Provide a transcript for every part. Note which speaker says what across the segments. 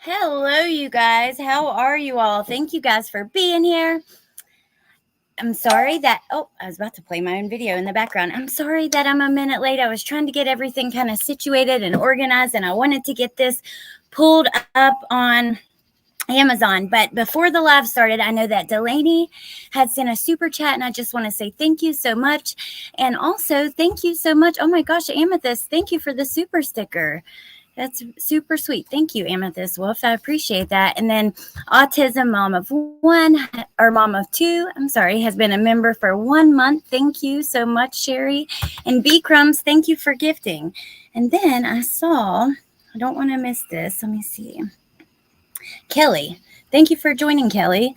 Speaker 1: Hello, you guys. How are you all? Thank you guys for being here. I'm sorry that, I was about to play my own video in the background. I'm sorry that I'm a minute late. I was trying to get everything kind of situated and organized, and I wanted to get this pulled up on Amazon. But before the live started, I know that Delaney had sent a super chat, and I just want to say thank you so much. And also, thank you so much. Oh my gosh, Amethyst, thank you for the super sticker. That's super sweet. Thank you, Amethyst Wolf. I appreciate that. And then Autism Mom of One, or Mom of Two, I'm sorry, has been a member for 1 month. Thank you so much, Sherry. And B Crumbs, thank you for gifting. And then I saw, I don't want to miss this. Let me see. Kelly, thank you for joining, Kelly.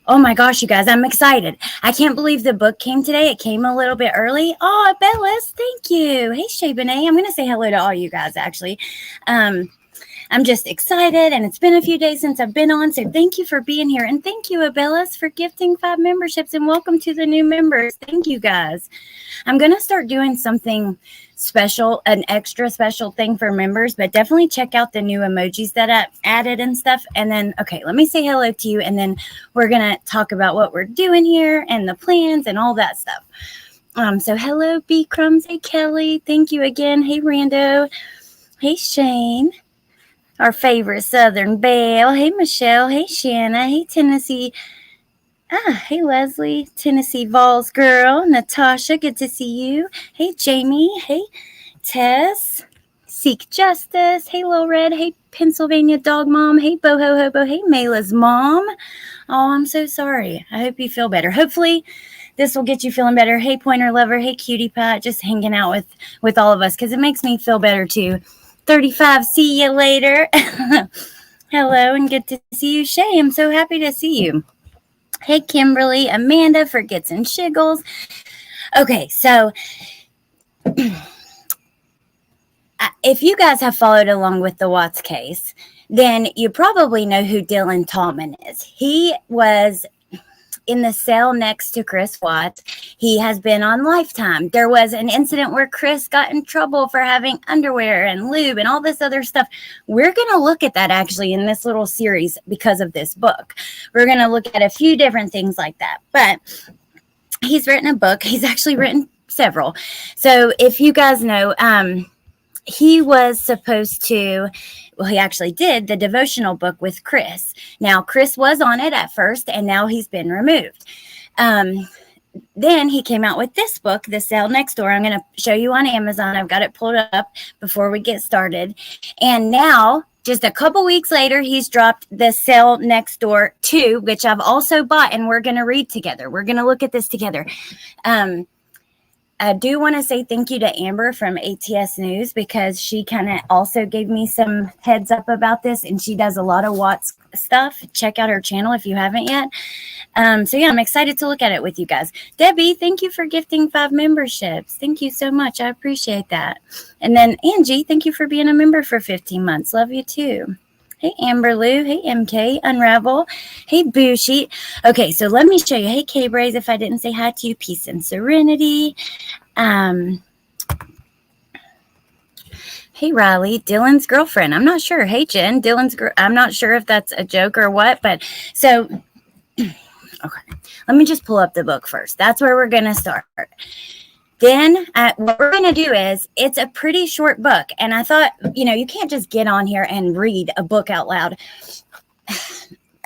Speaker 1: Oh my gosh, you guys, I'm excited. I can't believe the book came today. It came a little bit early. Oh, Bellis, thank you. Hey, Shay Benet. I'm going to say hello to all you guys, actually. I'm just excited, and it's been a few days since I've been on, so thank you for being here. And thank you, Abellas, for gifting 5 memberships, and welcome to the new members. Thank you, guys. I'm going to start doing something special, an extra special thing for members, but definitely check out the new emojis that I added and stuff. And then, okay, let me say hello to you, and then we're going to talk about what we're doing here and the plans and all that stuff. So hello, B Crumbs. Hey, Kelly. Thank you again. Hey, Rando. Hey, Shane. Our favorite Southern Belle. Hey, Michelle. Hey, Shanna. Hey, Tennessee. Hey, Leslie. Tennessee Vols girl. Natasha, good to see you. Hey, Jamie. Hey, Tess. Seek Justice. Hey, Lil Red. Hey, Pennsylvania Dog Mom. Hey, Boho Hobo. Hey, Mayla's mom. Oh, I'm so sorry. I hope you feel better. Hopefully, this will get you feeling better. Hey, Pointer Lover. Hey, Cutie Pie. Just hanging out with all of us because it makes me feel better, too. 35, see you later. Hello, and good to see you, Shay. I'm so happy to see you. Hey, Kimberly, Amanda, Forgets and Shiggles. Okay, so if you guys have followed along with the Watts case, then you probably know who Dylan Tallman is. He was in the cell next to Chris Watts. He has been on Lifetime. There was an incident where Chris got in trouble for having underwear and lube and all this other stuff. We're going to look at that actually in this little series because of this book. We're going to look at a few different things like that. But he's written a book. He's actually written several. So if you guys know, he was supposed to, well, he actually did the devotional book with Chris. Now, Chris was on it at first, and now he's been removed. Then he came out with this book, The Cell Next Door. I'm going to show you on Amazon. I've got it pulled up before we get started. And now, just a couple weeks later, he's dropped The Cell Next Door 2, which I've also bought, and we're going to read together. We're going to look at this together. I do want to say thank you to Amber from ATS News because she kind of also gave me some heads up about this, and she does a lot of Watts stuff. Check out her channel if you haven't yet. So yeah, I'm excited to look at it with you guys. Debbie, thank you for gifting 5 memberships. Thank you so much. I appreciate that. And then Angie, thank you for being a member for 15 months. Love you too. Hey, Amber Lou. Hey, MK. Unravel. Hey, Boo Sheet. Okay, so let me show you. Hey, K-Braze, if I didn't say hi to you. Peace and serenity. Hey, Riley. Dylan's girlfriend. I'm not sure. Hey, Jen. I'm not sure if that's a joke or what, but so, okay. Let me just pull up the book first. That's where we're going to start. Then what we're going to do is, it's a pretty short book. And I thought, you can't just get on here and read a book out loud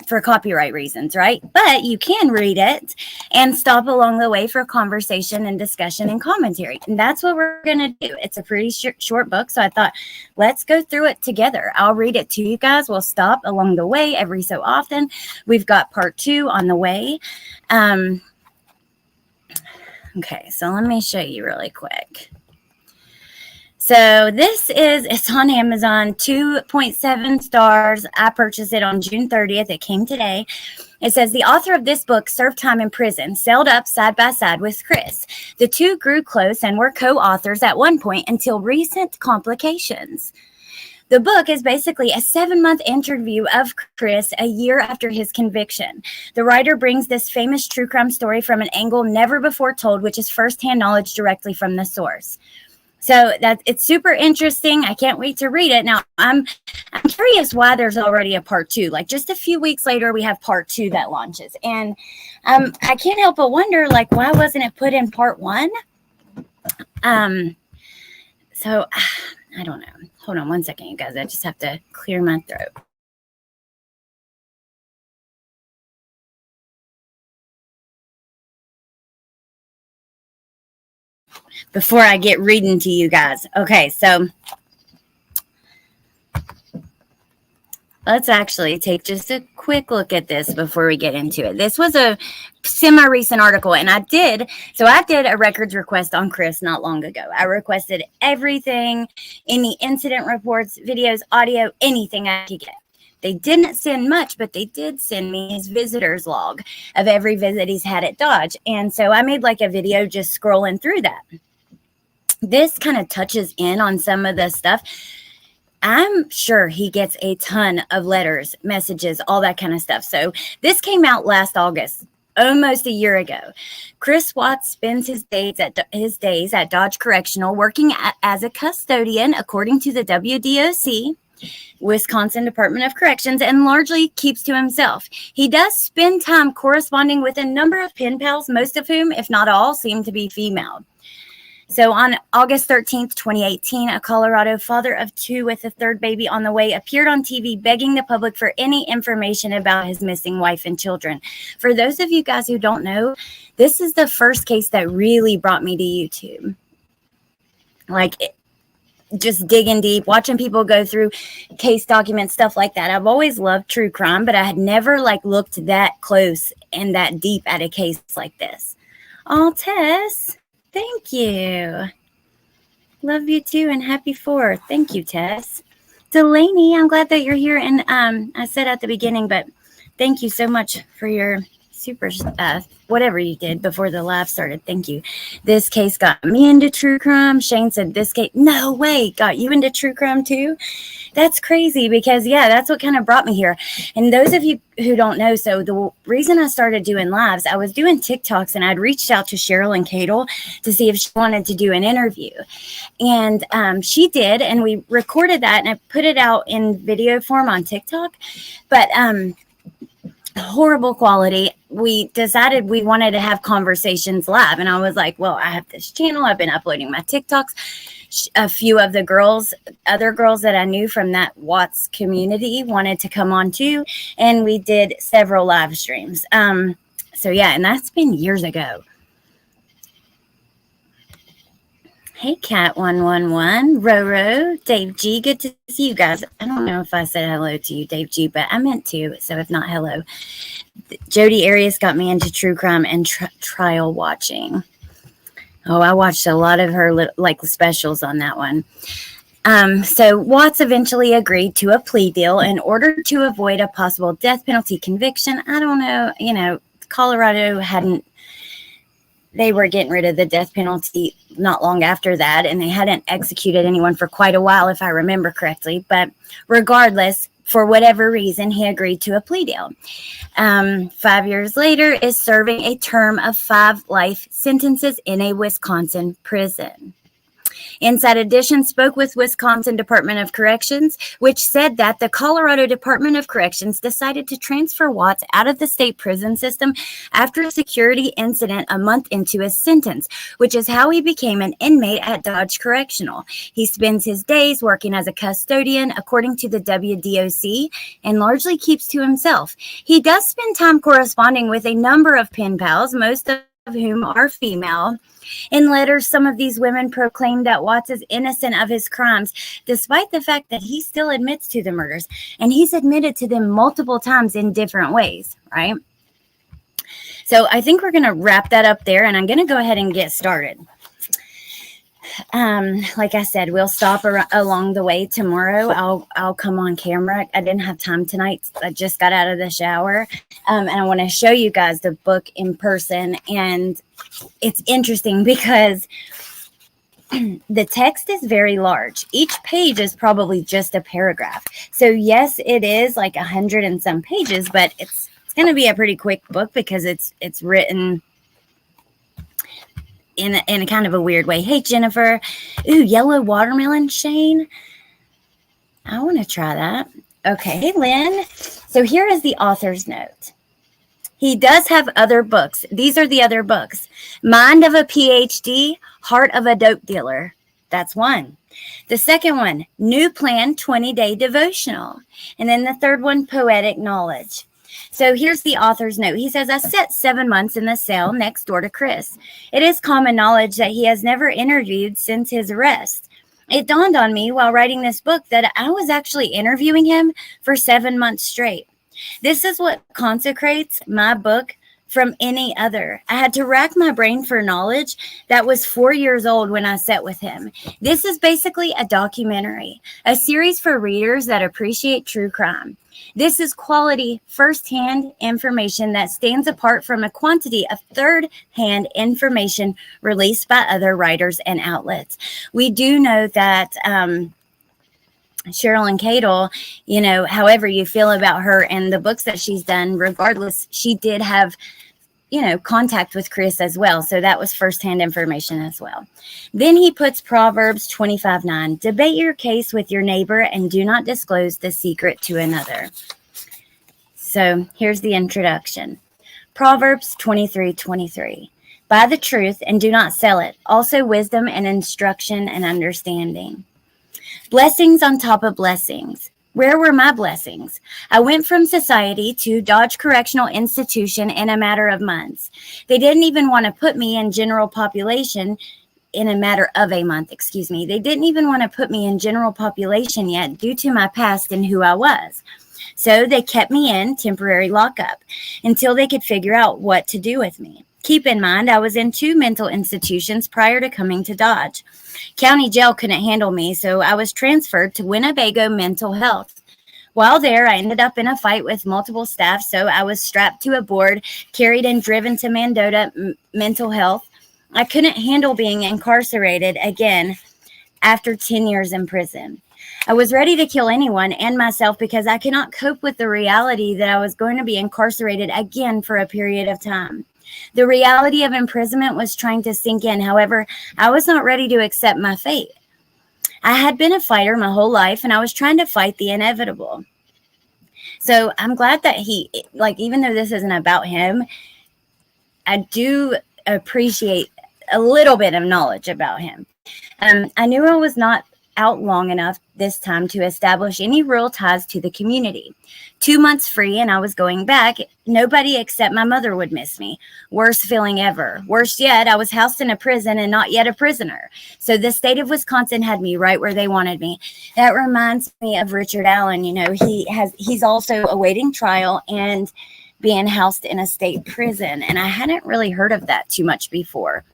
Speaker 1: for copyright reasons, right? But you can read it and stop along the way for conversation and discussion and commentary. And that's what we're going to do. It's a pretty short book. So I thought, let's go through it together. I'll read it to you guys. We'll stop along the way every so often. We've got part 2 on the way. Okay, so let me show you really quick. So it's on Amazon, 2.7 stars. I purchased it on June 30th. It came today. It says, the author of this book served time in prison, sailed up side by side with Chris. The two grew close and were co-authors at one point until recent complications. The book is basically a 7-month interview of Chris a year after his conviction. The writer brings this famous true crime story from an angle never before told, which is firsthand knowledge directly from the source. So it's super interesting. I can't wait to read it. Now I'm curious why there's already a part 2. Like just a few weeks later, we have part 2 that launches, and I can't help but wonder, like, why wasn't it put in part 1? So I don't know. Hold on one second, you guys. I just have to clear my throat before I get reading to you guys. Okay, so let's actually take just a quick look at this before we get into it. This was a semi-recent article, and I did a records request on Chris not long ago. I requested everything, any incident reports, videos, audio, anything I could get. They didn't send much, but they did send me his visitor's log of every visit he's had at Dodge. And so I made like a video just scrolling through that. This kind of touches in on some of the stuff. I'm sure he gets a ton of letters, messages, all that kind of stuff. So this came out last August, almost a year ago. Chris Watts spends his days at Dodge Correctional working as a custodian, according to the WDOC, Wisconsin Department of Corrections, and largely keeps to himself. He does spend time corresponding with a number of pen pals, most of whom, if not all, seem to be female. So on August 13th, 2018, a Colorado father of 2 with a 3rd baby on the way appeared on TV begging the public for any information about his missing wife and children. For those of you guys who don't know, this is the first case that really brought me to YouTube. Like, just digging deep, watching people go through case documents, stuff like that. I've always loved true crime, but I had never like looked that close and that deep at a case like this. Oh, Tess, thank you. Love you too, and happy 4th. Thank you, Tess. Delaney, I'm glad that you're here. And I said at the beginning, but thank you so much for your super whatever you did before the live started. Thank you. This case got me into true crime. Shane said this case, no way, got you into true crime too. That's crazy, because yeah, that's what kind of brought me here. And those of you who don't know, so the reason I started doing lives, I was doing TikToks, and I'd reached out to Cheryl and Cadle to see if she wanted to do an interview, and she did, and we recorded that, and I put it out in video form on TikTok, but horrible quality. We decided we wanted to have conversations live, and I was like, well, I have this channel, I've been uploading my TikToks. A few of the other girls that I knew from that Watts community wanted to come on too, and we did several live streams. So yeah, and that's been years ago. Hey, Cat111, Roro, Dave G, good to see you guys. I don't know if I said hello to you, Dave G, but I meant to, so if not, hello. Jody Arias got me into true crime and trial watching. Oh, I watched a lot of her like specials on that one. So Watts eventually agreed to a plea deal in order to avoid a possible death penalty conviction. I don't know, Colorado they were getting rid of the death penalty not long after that, and they hadn't executed anyone for quite a while, if I remember correctly. But regardless, for whatever reason, he agreed to a plea deal. 5 years later, is serving a term of 5 life sentences in a Wisconsin prison. Inside Edition spoke with Wisconsin Department of Corrections, which said that the Colorado Department of Corrections decided to transfer Watts out of the state prison system after a security incident a month into his sentence, which is how he became an inmate at Dodge Correctional. He spends his days working as a custodian, according to the WDOC, and largely keeps to himself. He does spend time corresponding with a number of pen pals, most of whom are female. In letters, some of these women proclaim that Watts is innocent of his crimes, despite the fact that he still admits to the murders, and he's admitted to them multiple times in different ways, right? So I think we're going to wrap that up there, and I'm going to go ahead and get started. Like I said, we'll stop along the way tomorrow. I'll come on camera. I didn't have time tonight. I just got out of the shower, and I want to show you guys the book in person. And it's interesting because the text is very large. Each page is probably just a paragraph. So yes, it is like 100 and some pages, but it's going to be a pretty quick book because it's written in a kind of a weird way. Hey, Jennifer. Ooh, yellow watermelon, Shane. I want to try that. Okay. Hey, Lynn. So here is the author's note. He does have other books. These are the other books. Mind of a PhD, Heart of a Dope Dealer. That's one. The second one, New Plan 20-Day Devotional. And then the third one, Poetic Knowledge. So here's the author's note. He says, I sat 7 months in the cell next door to Chris. It is common knowledge that he has never interviewed since his arrest. It dawned on me while writing this book that I was actually interviewing him for 7 months straight. This is what consecrates my book from any other. I had to rack my brain for knowledge that was 4 years old when I sat with him. This is basically a documentary, a series for readers that appreciate true crime. This is quality first-hand information that stands apart from a quantity of third-hand information released by other writers and outlets. We do know that Cheryl and Cadle, you know, however you feel about her and the books that she's done, regardless, she did have, you know, contact with Chris as well. So that was firsthand information as well. Then he puts Proverbs 25:9, debate your case with your neighbor and do not disclose the secret to another. So here's the introduction. Proverbs 23:23, buy the truth and do not sell it. Also wisdom and instruction and understanding. Blessings on top of blessings. Where were my blessings? I went from society to Dodge Correctional Institution in a matter of months. They didn't even want to put me in general population in a matter of a month, They didn't even want to put me in general population yet due to my past and who I was. So they kept me in temporary lockup until they could figure out what to do with me. Keep in mind, I was in 2 mental institutions prior to coming to Dodge. County jail couldn't handle me, so I was transferred to Winnebago Mental Health. While there, I ended up in a fight with multiple staff, so I was strapped to a board, carried and driven to Mendota Mental Health. I couldn't handle being incarcerated again after 10 years in prison. I was ready to kill anyone and myself because I could not cope with the reality that I was going to be incarcerated again for a period of time. The reality of imprisonment was trying to sink in. However, I was not ready to accept my fate. I had been a fighter my whole life, and I was trying to fight the inevitable. So I'm glad that he, like, even though this isn't about him, I do appreciate a little bit of knowledge about him. I knew I was not out long enough this time to establish any real ties to the community. 2 months free and I was going back. Nobody except my mother would miss me. Worst feeling ever. Worse yet, I was housed in a prison and not yet a prisoner. So the state of Wisconsin had me right where they wanted me. That reminds me of Richard Allen. You know, he's also awaiting trial and being housed in a state prison. And I hadn't really heard of that too much before.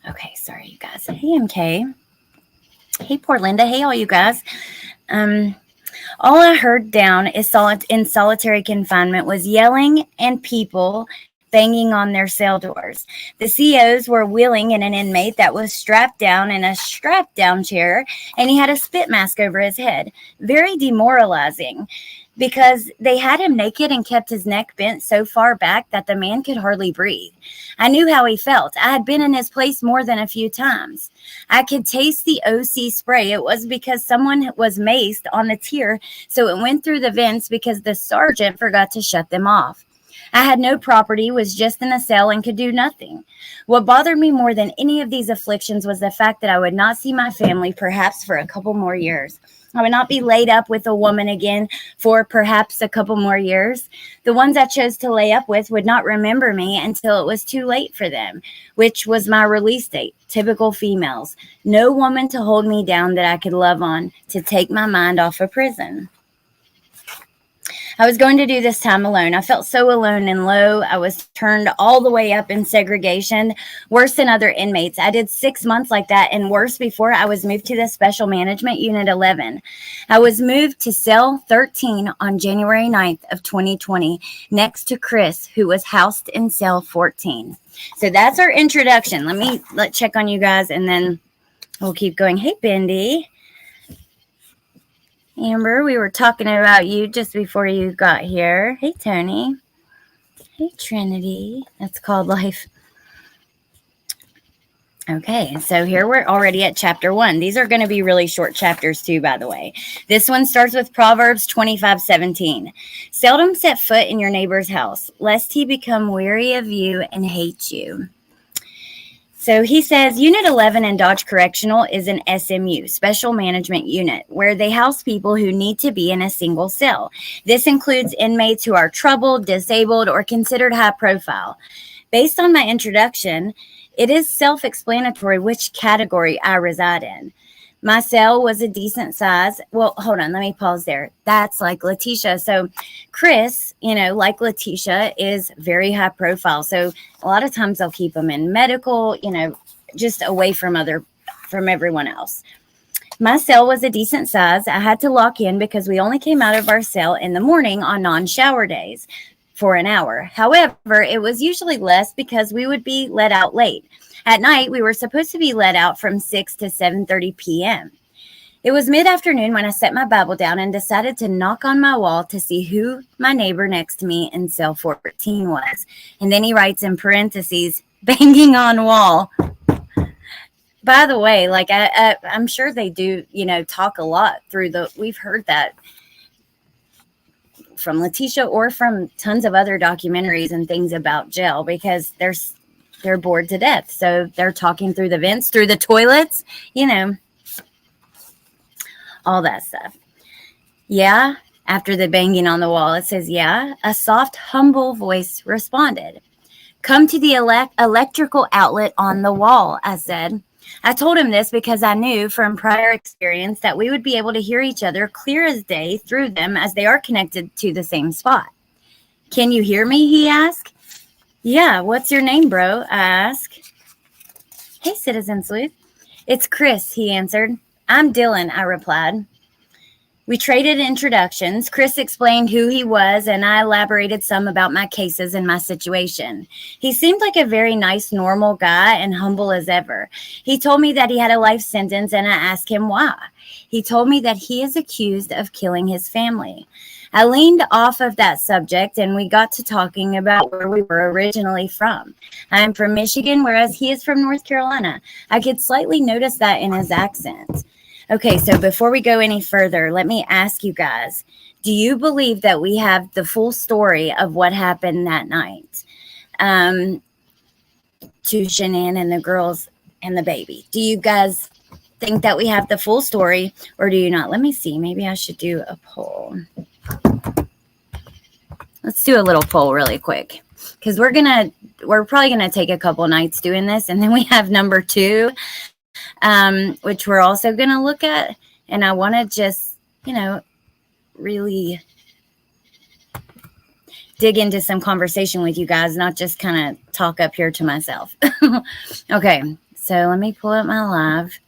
Speaker 1: Okay, sorry, you guys. Hey, MK. Hey, poor Linda. Hey, all you guys. All I heard down is in solitary confinement was yelling and people banging on their cell doors. The COs were wheeling in an inmate that was strapped down in a strapped-down chair, and he had a spit mask over his head. Very demoralizing, because they had him naked and kept his neck bent so far back that the man could hardly breathe. I knew how he felt. I had been in his place more than a few times. I could taste the OC spray. It was because someone was maced on the tier, so it went through the vents because the sergeant forgot to shut them off. I had no property, was just in a cell, and could do nothing. What bothered me more than any of these afflictions was the fact that I would not see my family perhaps for a couple more years. I would not be laid up with a woman again for perhaps a couple more years. The ones I chose to lay up with would not remember me until it was too late for them, which was my release date. Typical females. No woman to hold me down that I could love on, to take my mind off of prison. I was going to do this time alone. I felt so alone and low. I was turned all the way up in segregation, worse than other inmates. I did 6 months like that and worse before I was moved to the Special Management Unit 11. I was moved to cell 13 on January 9th of 2020, next to Chris, who was housed in cell 14. So that's our introduction. Let's check on you guys, and then we'll keep going. Hey, Bendy. Amber, we were talking about you just before you got here. Hey, Tony. Hey, Trinity. That's called life. Okay, so here we're already at chapter 1. These are going to be really short chapters too, by the way. This one starts with Proverbs 25:17. Seldom set foot in your neighbor's house, lest he become weary of you and hate you. So he says Unit 11 in Dodge Correctional is an SMU, Special Management Unit, where they house people who need to be in a single cell. This includes inmates who are troubled, disabled, or considered high profile. Based on my introduction, it is self-explanatory which category I reside in. My cell was a decent size. Well, hold on. Let me pause there. That's like Letitia. So Chris, like Letitia, is very high profile. So a lot of times they'll keep them in medical, just away from everyone else. My cell was a decent size. I had to lock in because we only came out of our cell in the morning on non-shower days for an hour. However, it was usually less because we would be let out late. At night, we were supposed to be let out from 6 to 7:30 p.m. It was mid-afternoon when I set my Bible down and decided to knock on my wall to see who my neighbor next to me in cell 14 was. And then he writes in parentheses, banging on wall. By the way, I'm sure they do, talk a lot we've heard that from Letitia or from tons of other documentaries and things about jail because they're bored to death. So they're talking through the vents, through the toilets, all that stuff. Yeah. After the banging on the wall, it says, yeah, a soft, humble voice responded. Come to the electrical outlet on the wall, I said. I told him this because I knew from prior experience that we would be able to hear each other clear as day through them as they are connected to the same spot. Can you hear me? He asked. Yeah, what's your name, bro? I asked. Hey, Citizen Sleuth. It's Chris, he answered. I'm Dylan, I replied. We traded introductions. Chris explained who he was, and I elaborated some about my cases and my situation. He seemed like a very nice, normal guy and humble as ever. He told me that he had a life sentence, and I asked him why. He told me that he is accused of killing his family. I leaned off of that subject, and we got to talking about where we were originally from. I'm from Michigan, whereas he is from North Carolina. I could slightly notice that in his accent. Okay, so before we go any further, let me ask you guys, do you believe that we have the full story of what happened that night to Shanann and the girls and the baby? Do you guys think that we have the full story or do you not? Let me see. Maybe I should do a poll. Let's do a little poll really quick because we're probably going to take a couple nights doing this. And then we have number 2. Which we're also going to look at. And I want to just, really dig into some conversation with you guys, not just kind of talk up here to myself. Okay, so let me pull up my live.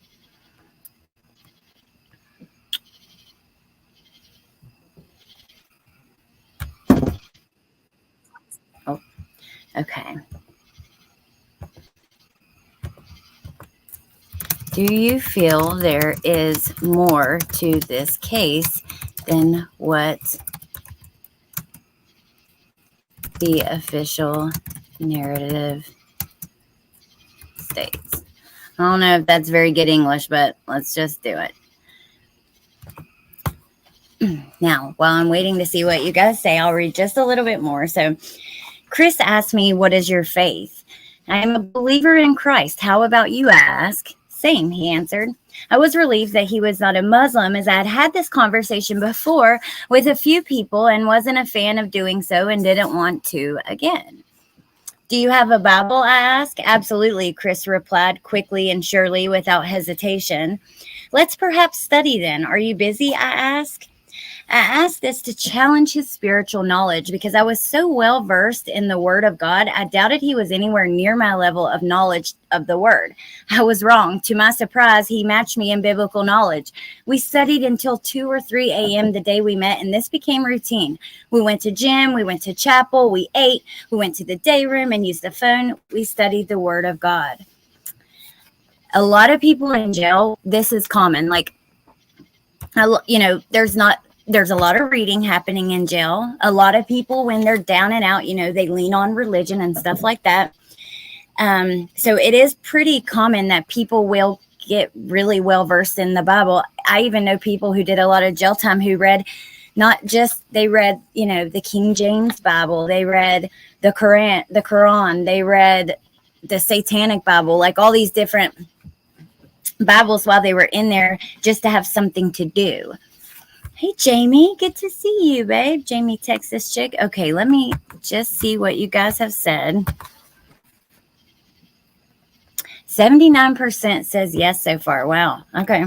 Speaker 1: Oh, okay. Do you feel there is more to this case than what the official narrative states? I don't know if that's very good English, but let's just do it. Now, while I'm waiting to see what you guys say, I'll read just a little bit more. So Chris asked me, what is your faith? I am a believer in Christ. How about you, I asked? Same, he answered. I was relieved that he was not a Muslim as I had had this conversation before with a few people and wasn't a fan of doing so and didn't want to again. Do you have a Bible, I asked. Absolutely, Chris replied quickly and surely without hesitation. Let's perhaps study then. Are you busy, I asked. I asked this to challenge his spiritual knowledge because I was so well versed in the Word of God, I doubted he was anywhere near my level of knowledge of the Word. I was wrong. To my surprise, he matched me in biblical knowledge. We studied until 2 or 3 a.m. the day we met, and this became routine. We went to gym, we went to chapel, we ate, we went to the day room and used the phone. We studied the Word of God. A lot of people in jail, this is common. There's not there's a lot of reading happening in jail. A lot of people, when they're down and out, they lean on religion and stuff like that. So it is pretty common that people will get really well versed in the Bible. I even know people who did a lot of jail time who read they read, the King James Bible, they read the Quran, they read the Satanic Bible, like all these different Bibles while they were in there just to have something to do. Hey, Jamie, good to see you, babe. Jamie, text this chick. Okay, let me just see what you guys have said. 79% says yes so far. Wow. Okay.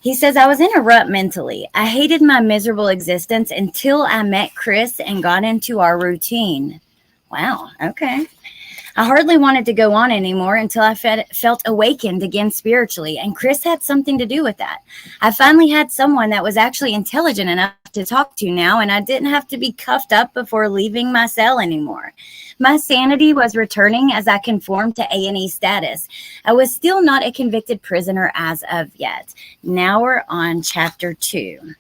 Speaker 1: He says, I was in a rut mentally. I hated my miserable existence until I met Chris and got into our routine. Wow. Okay. I hardly wanted to go on anymore until I felt awakened again spiritually, and Chris had something to do with that. I finally had someone that was actually intelligent enough to talk to now, and I didn't have to be cuffed up before leaving my cell anymore. My sanity was returning as I conformed to A&E status. I was still not a convicted prisoner as of yet. Now we're on chapter 2.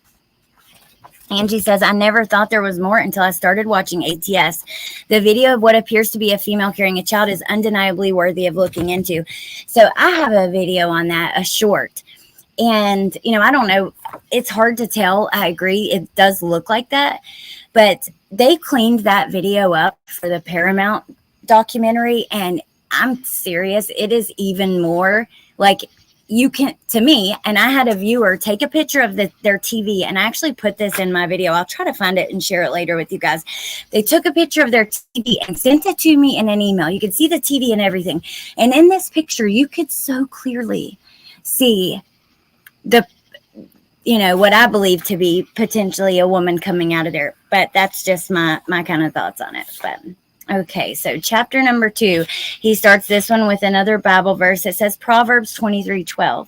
Speaker 1: Angie says, I never thought there was more until I started watching ATS. The video of what appears to be a female carrying a child is undeniably worthy of looking into. So I have a video on that, a short. And, I don't know. It's hard to tell. I agree. It does look like that. But they cleaned that video up for the Paramount documentary. And I'm serious. It is even more like you can, to me, and I had a viewer take a picture of their TV, and I actually put this in my video. I'll try to find it and share it later with you guys. They took a picture of their TV and sent it to me in an email. You could see the TV and everything. And in this picture, you could so clearly see what I believe to be potentially a woman coming out of there. But that's just my kind of thoughts on it. But okay, so chapter number 2, he starts this one with another Bible verse. It says Proverbs 23:12.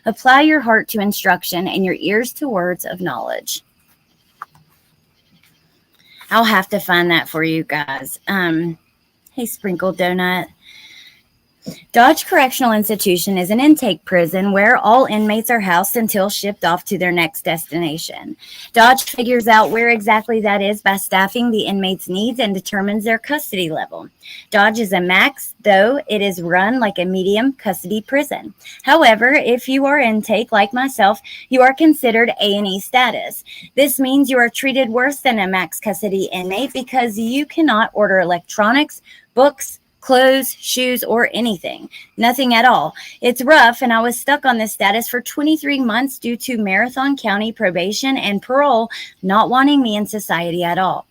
Speaker 1: Apply your heart to instruction and your ears to words of knowledge. I'll have to find that for you guys. Hey, Sprinkled Donut. Dodge Correctional Institution is an intake prison where all inmates are housed until shipped off to their next destination. Dodge figures out where exactly that is by staffing the inmates' needs and determines their custody level. Dodge is a max, though it is run like a medium custody prison. However, if you are intake like myself, you are considered A&E status. This means you are treated worse than a max custody inmate because you cannot order electronics, books, clothes, shoes, or anything. Nothing at all. It's rough, and I was stuck on this status for 23 months due to Marathon County probation and parole not wanting me in society at all.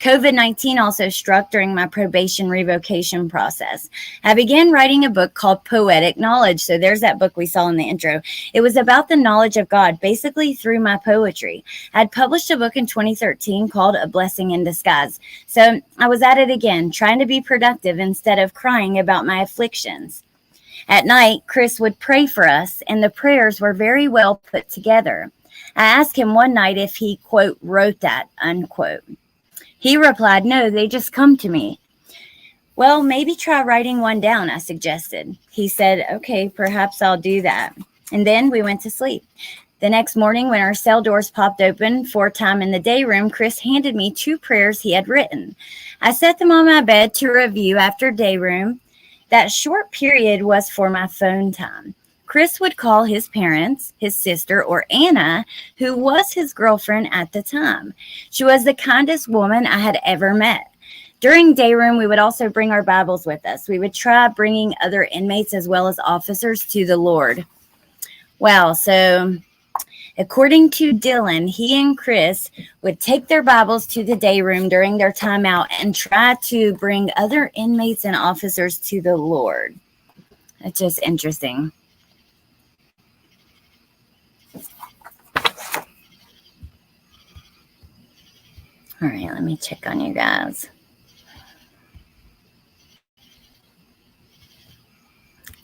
Speaker 1: COVID-19 also struck during my probation revocation process. I began writing a book called Poetic Knowledge. So there's that book we saw in the intro. It was about the knowledge of God, basically through my poetry. I'd published a book in 2013 called A Blessing in Disguise. So I was at it again, trying to be productive instead of crying about my afflictions. At night, Chris would pray for us, and the prayers were very well put together. I asked him one night if he, quote, wrote that, unquote. He replied, no, they just come to me. Well, maybe try writing one down, I suggested. He said, okay, perhaps I'll do that. And then we went to sleep. The next morning, when our cell doors popped open for time in the day room, Chris handed me 2 prayers he had written. I set them on my bed to review after day room. That short period was for my phone time. Chris would call his parents, his sister, or Anna, who was his girlfriend at the time. She was the kindest woman I had ever met. During day room, we would also bring our Bibles with us. We would try bringing other inmates as well as officers to the Lord. Wow, so according to Dylan, he and Chris would take their Bibles to the day room during their time out and try to bring other inmates and officers to the Lord. That's just interesting. All right, let me check on you guys.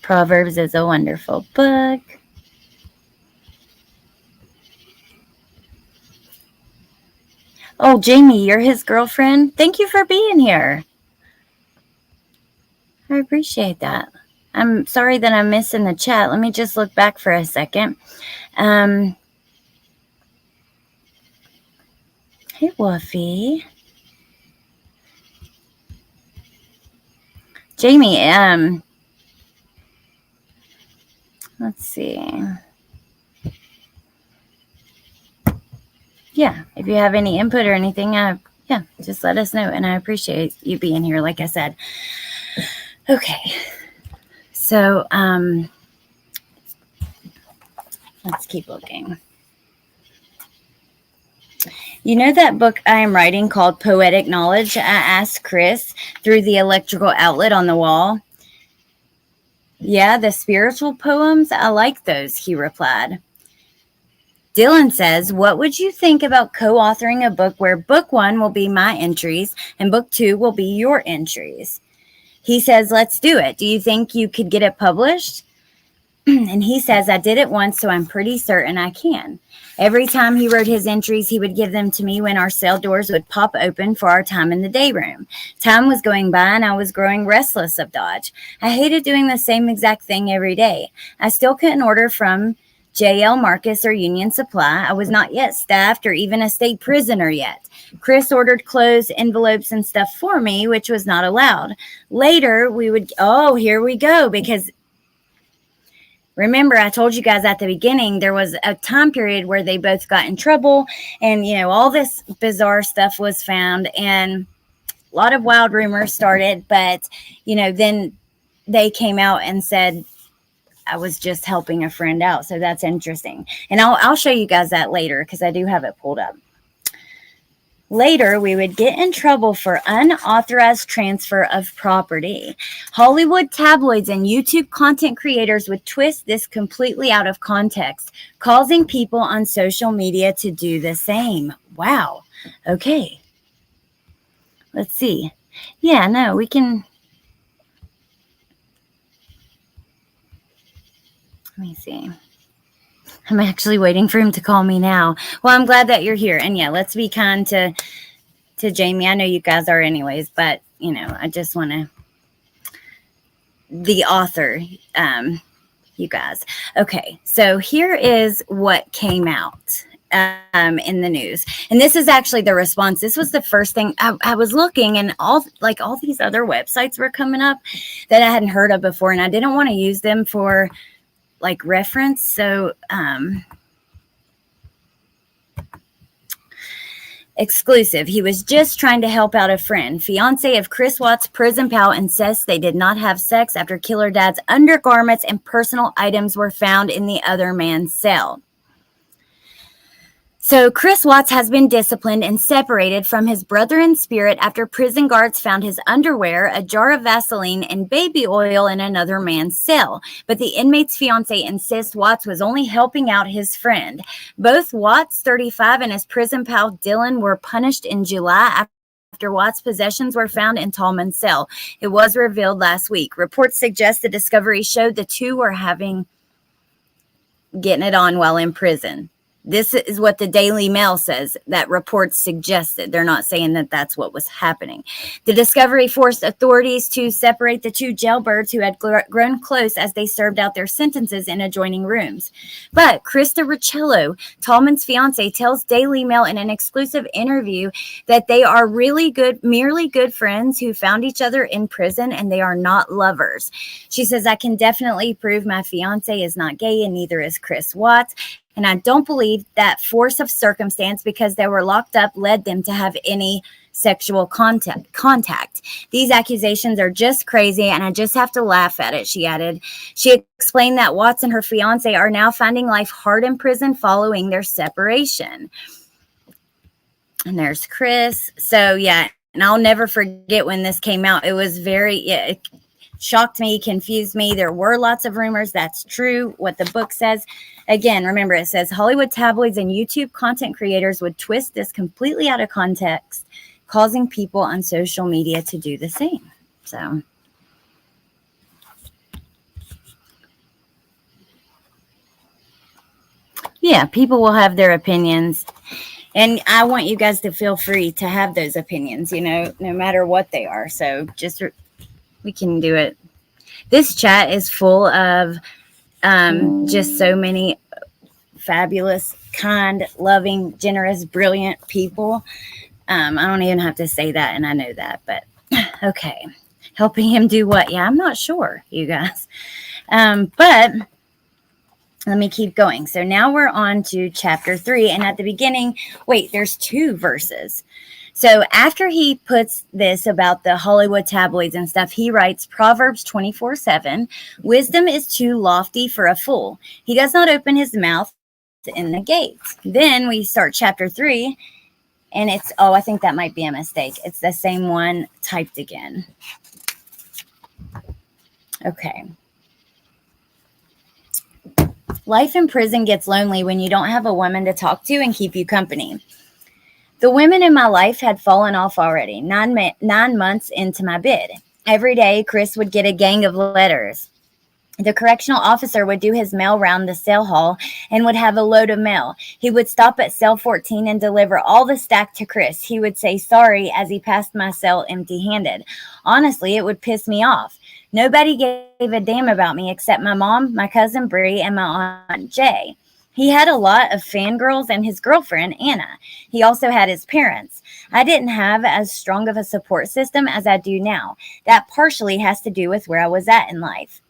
Speaker 1: Proverbs is a wonderful book. Oh, Jamie, you're his girlfriend? Thank you for being here. I appreciate that. I'm sorry that I'm missing the chat. Let me just look back for a second. Hey, Woofy. Jaime, let's see. Yeah, if you have any input or anything, yeah, just let us know. And I appreciate you being here, like I said. Okay. So, let's keep looking. You know that book I am writing called Poetic Knowledge? I asked Chris through the electrical outlet on the wall. Yeah, the spiritual poems, I like those, he replied. Dylan says, what would you think about co-authoring a book where book 1 will be my entries and book 2 will be your entries? He says, let's do it. Do you think you could get it published? And he says, I did it once, so I'm pretty certain I can. Every time he wrote his entries, he would give them to me when our cell doors would pop open for our time in the day room. Time was going by, and I was growing restless of Dodge. I hated doing the same exact thing every day. I still couldn't order from J.L. Marcus or Union Supply. I was not yet staffed or even a state prisoner yet. Chris ordered clothes, envelopes, and stuff for me, which was not allowed. Later, we would, here we go, because remember, I told you guys at the beginning, there was a time period where they both got in trouble and, all this bizarre stuff was found and a lot of wild rumors started. But, then they came out and said, I was just helping a friend out. So that's interesting. And I'll show you guys that later because I do have it pulled up. Later, we would get in trouble for unauthorized transfer of property. Hollywood tabloids and YouTube content creators would twist this completely out of context, causing people on social media to do the same. Wow. Okay. Let's see. Yeah, no, we can. Let me see. I'm actually waiting for him to call me now. Well, I'm glad that you're here. And yeah, let's be kind to Jaime. I know you guys are anyways, but, I just want to, the author, you guys. Okay, so here is what came out in the news. And this is actually the response. This was the first thing I was looking, and all these other websites were coming up that I hadn't heard of before, and I didn't want to use them for reference. So exclusive. He was just trying to help out a friend. Fiance of Chris Watts' prison pal insists they did not have sex after killer dad's undergarments and personal items were found in the other man's cell. So Chris Watts has been disciplined and separated from his brother in spirit after prison guards found his underwear, a jar of Vaseline, and baby oil in another man's cell. But the inmate's fiance insists Watts was only helping out his friend. Both Watts, 35, and his prison pal Dylan were punished in July after Watts' possessions were found in Tallman's cell. It was revealed last week. Reports suggest the discovery showed the two were getting it on while in prison. This is what the Daily Mail says, that reports suggested. They're not saying that that's what was happening. The discovery forced authorities to separate the two jailbirds who had grown close as they served out their sentences in adjoining rooms. But Krista Riccello, Tallman's fiance, tells Daily Mail in an exclusive interview that they are really good, merely good friends who found each other in prison, and they are not lovers. She says, I can definitely prove my fiance is not gay, and neither is Chris Watts. And I don't believe that force of circumstance, because they were locked up, led them to have any sexual contact. These accusations are just crazy, and I just have to laugh at it, she added. She explained that Watts and her fiance are now finding life hard in prison following their separation. And there's Chris. So, yeah, and I'll never forget when this came out. It was it shocked me, confused me. There were lots of rumors. That's true, what the book says. Again, remember, it says Hollywood tabloids and YouTube content creators would twist this completely out of context, causing people on social media to do the same. So, yeah, people will have their opinions. And I want you guys to feel free to have those opinions, no matter what they are. So just we can do it. This chat is full of just so many fabulous kind, loving, generous, brilliant people. I don't even have to say that, and I know that, but okay. Helping him do what? Yeah, I'm not sure, you guys. But let me keep going. So now we're on to chapter 3. And at the beginning, wait, there's 2 verses. So after he puts this about the Hollywood tabloids and stuff, he writes Proverbs 24:7. Wisdom is too lofty for a fool. He does not open his mouth in the gates. Then we start chapter 3. And it's, oh, I think that might be a mistake. It's the same one typed again. Okay. Life in prison gets lonely when you don't have a woman to talk to and keep you company. The women in my life had fallen off already, 9 months into my bid. Every day, Chris would get a gang of letters. The correctional officer would do his mail round the cell hall and would have a load of mail. He would stop at cell 14 and deliver all the stack to Chris. He would say sorry as he passed my cell empty-handed. Honestly, it would piss me off. Nobody gave a damn about me except my mom, my cousin Bree, and my Aunt Jay. He had a lot of fangirls and his girlfriend, Anna. He also had his parents. I didn't have as strong of a support system as I do now. That partially has to do with where I was at in life.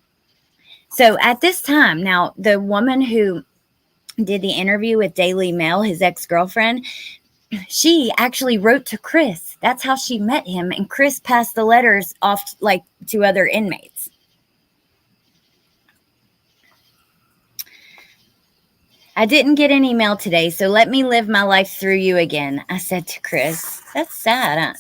Speaker 1: So at this time, now the woman who did the interview with Daily Mail, his ex-girlfriend, she actually wrote to Chris. That's how she met him. And Chris passed the letters off like to other inmates. I didn't get an email today, so let me live my life through you again, I said to Chris. That's sad.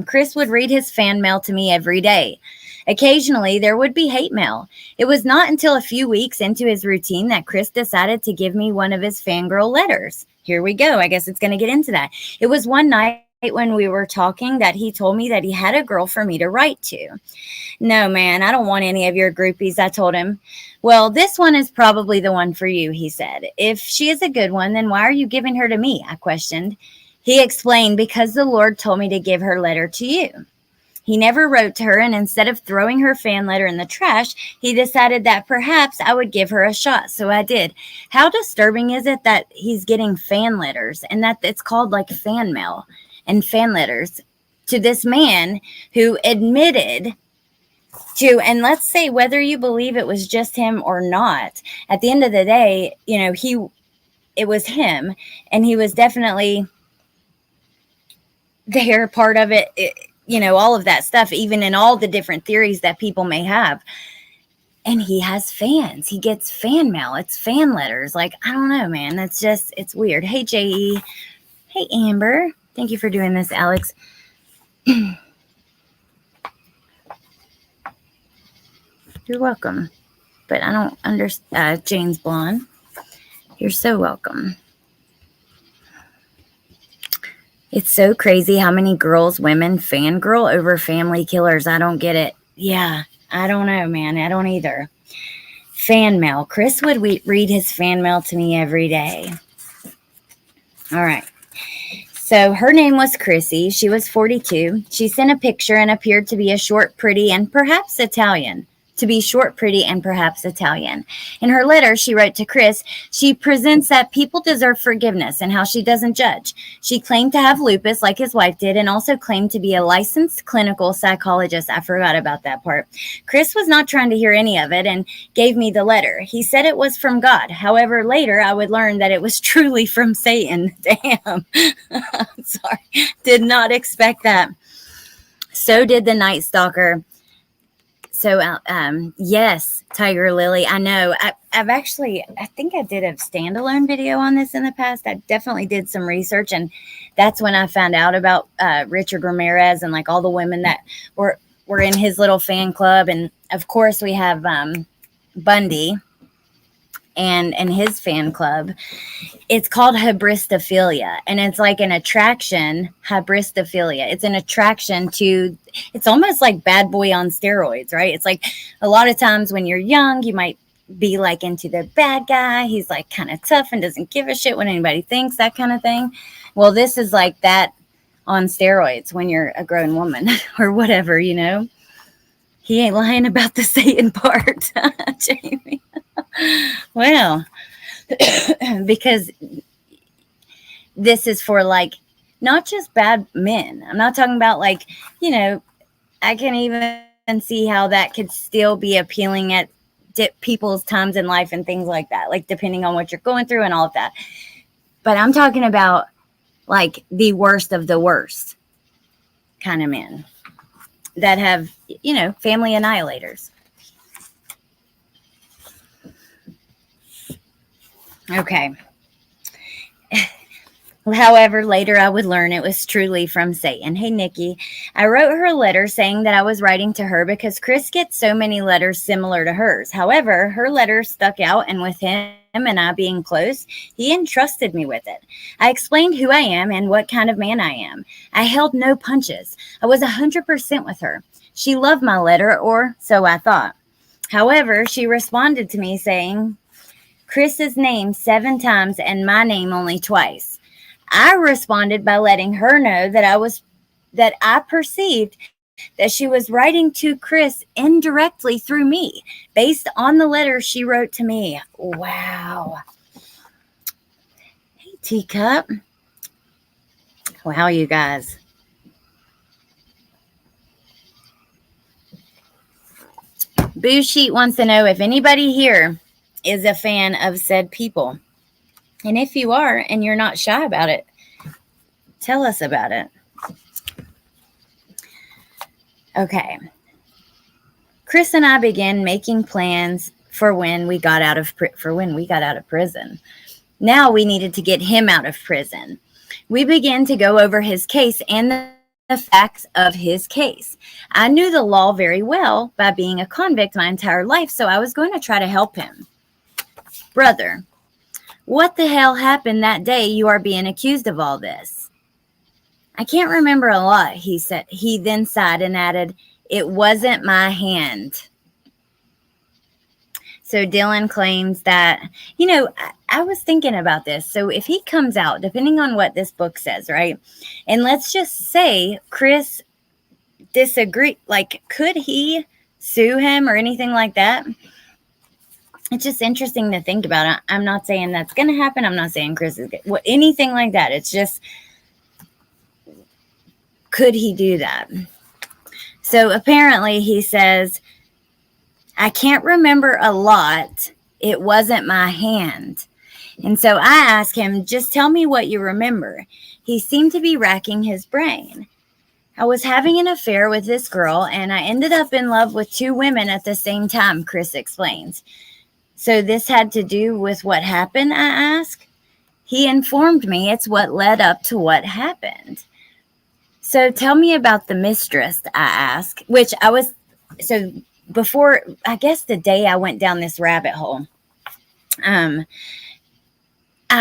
Speaker 1: Chris would read his fan mail to me every day. Occasionally, there would be hate mail. It was not until a few weeks into his routine that Chris decided to give me one of his fangirl letters. Here we go. I guess it's going to get into that. It was one night when we were talking that he told me that he had a girl for me to write to. No, man, I don't want any of your groupies, I told him. Well, this one is probably the one for you, he said. If she is a good one, then why are you giving her to me? I questioned. He explained, because the Lord told me to give her letter to you. He never wrote to her, and instead of throwing her fan letter in the trash, he decided that perhaps I would give her a shot, so I did. How disturbing is it that he's getting fan letters, and that it's called like fan mail and fan letters to this man who admitted to, and let's say whether you believe it was just him or not, at the end of the day, you know, it was him, and he was definitely there, part of it, you know, all of that stuff, even in all the different theories that people may have. And he has fans. He gets fan mail. It's fan letters. Like, I don't know, man. That's just, it's weird. Hey, J.E. Hey, Amber. Thank you for doing this, Alex. You're welcome. But I don't understand. Jane's blonde. You're so welcome. It's so crazy how many girls, women fangirl over family killers. I don't get it. Yeah, I don't know, man. I don't either. Fan mail. Chris would read his fan mail to me every day. All right. So her name was Chrissy. She was 42. She sent a picture and appeared to be short, pretty, and perhaps Italian. In her letter, she wrote to Chris, she presents that people deserve forgiveness and how she doesn't judge. She claimed to have lupus like his wife did, and also claimed to be a licensed clinical psychologist. I forgot about that part. Chris was not trying to hear any of it and gave me the letter. He said it was from God. However, later I would learn that it was truly from Satan. Damn. Sorry. Did not expect that. So did the Night Stalker. So, yes, Tiger Lily, I know. I've actually, I think I did a standalone video on this in the past. I definitely did some research, and that's when I found out about Richard Ramirez and like all the women that were in his little fan club. And of course, we have Bundy and his fan club. It's called hybristophilia, and it's like an attraction. Hybristophilia. It's an attraction to, it's almost like bad boy on steroids, right? It's like a lot of times when you're young, you might be like into the bad guy. He's like kind of tough and doesn't give a shit what anybody thinks, that kind of thing. Well, this is like that on steroids when you're a grown woman or whatever, you know. He ain't lying about the Satan part, Jamie. Well, because this is for like not just bad men. I'm not talking about like, you know, I can even see how that could still be appealing at people's times in life and things like that, like depending on what you're going through and all of that. But I'm talking about like the worst of the worst kind of men that have, you know, family annihilators. Okay. However, later I would learn it was truly from Satan. Hey, Nikki. I wrote her a letter saying that I was writing to her because Chris gets so many letters similar to hers. However, her letter stuck out, and with him and I being close, he entrusted me with it. I explained who I am and what kind of man I am. I held no punches. I was 100% with her. She loved my letter, or so I thought. However, she responded to me saying Chris's name 7 times and my name only twice. I responded by letting her know that I perceived that she was writing to Chris indirectly through me, based on the letter she wrote to me. Wow. Hey, Teacup. Wow, you guys. Boo Sheet wants to know if anybody here is a fan of said people. And if you are and you're not shy about it, tell us about it. Okay. Chris and I began making plans for when we got out of prison. Now we needed to get him out of prison. We began to go over his case and the facts of his case. I knew the law very well by being a convict my entire life, so I was going to try to help him. Brother, what the hell happened that day you are being accused of all this? I can't remember a lot, he said. He then sighed and added, it wasn't my hand. So Dylan claims that, you know, I was thinking about this. So if he comes out, depending on what this book says, right? And let's just say Chris disagreed, like, could he sue him or anything like that? It's just interesting to think about. I'm not saying that's going to happen. I'm not saying Chris is anything like that. It's just, could he do that? So apparently he says, I can't remember a lot. It wasn't my hand. And so I asked him, just tell me what you remember. He seemed to be racking his brain. I was having an affair with this girl, and I ended up in love with 2 women at the same time, Chris explains. So this had to do with what happened, I asked. He informed me it's what led up to what happened. So tell me about the mistress, I asked, which I was, so before, I guess the day I went down this rabbit hole, I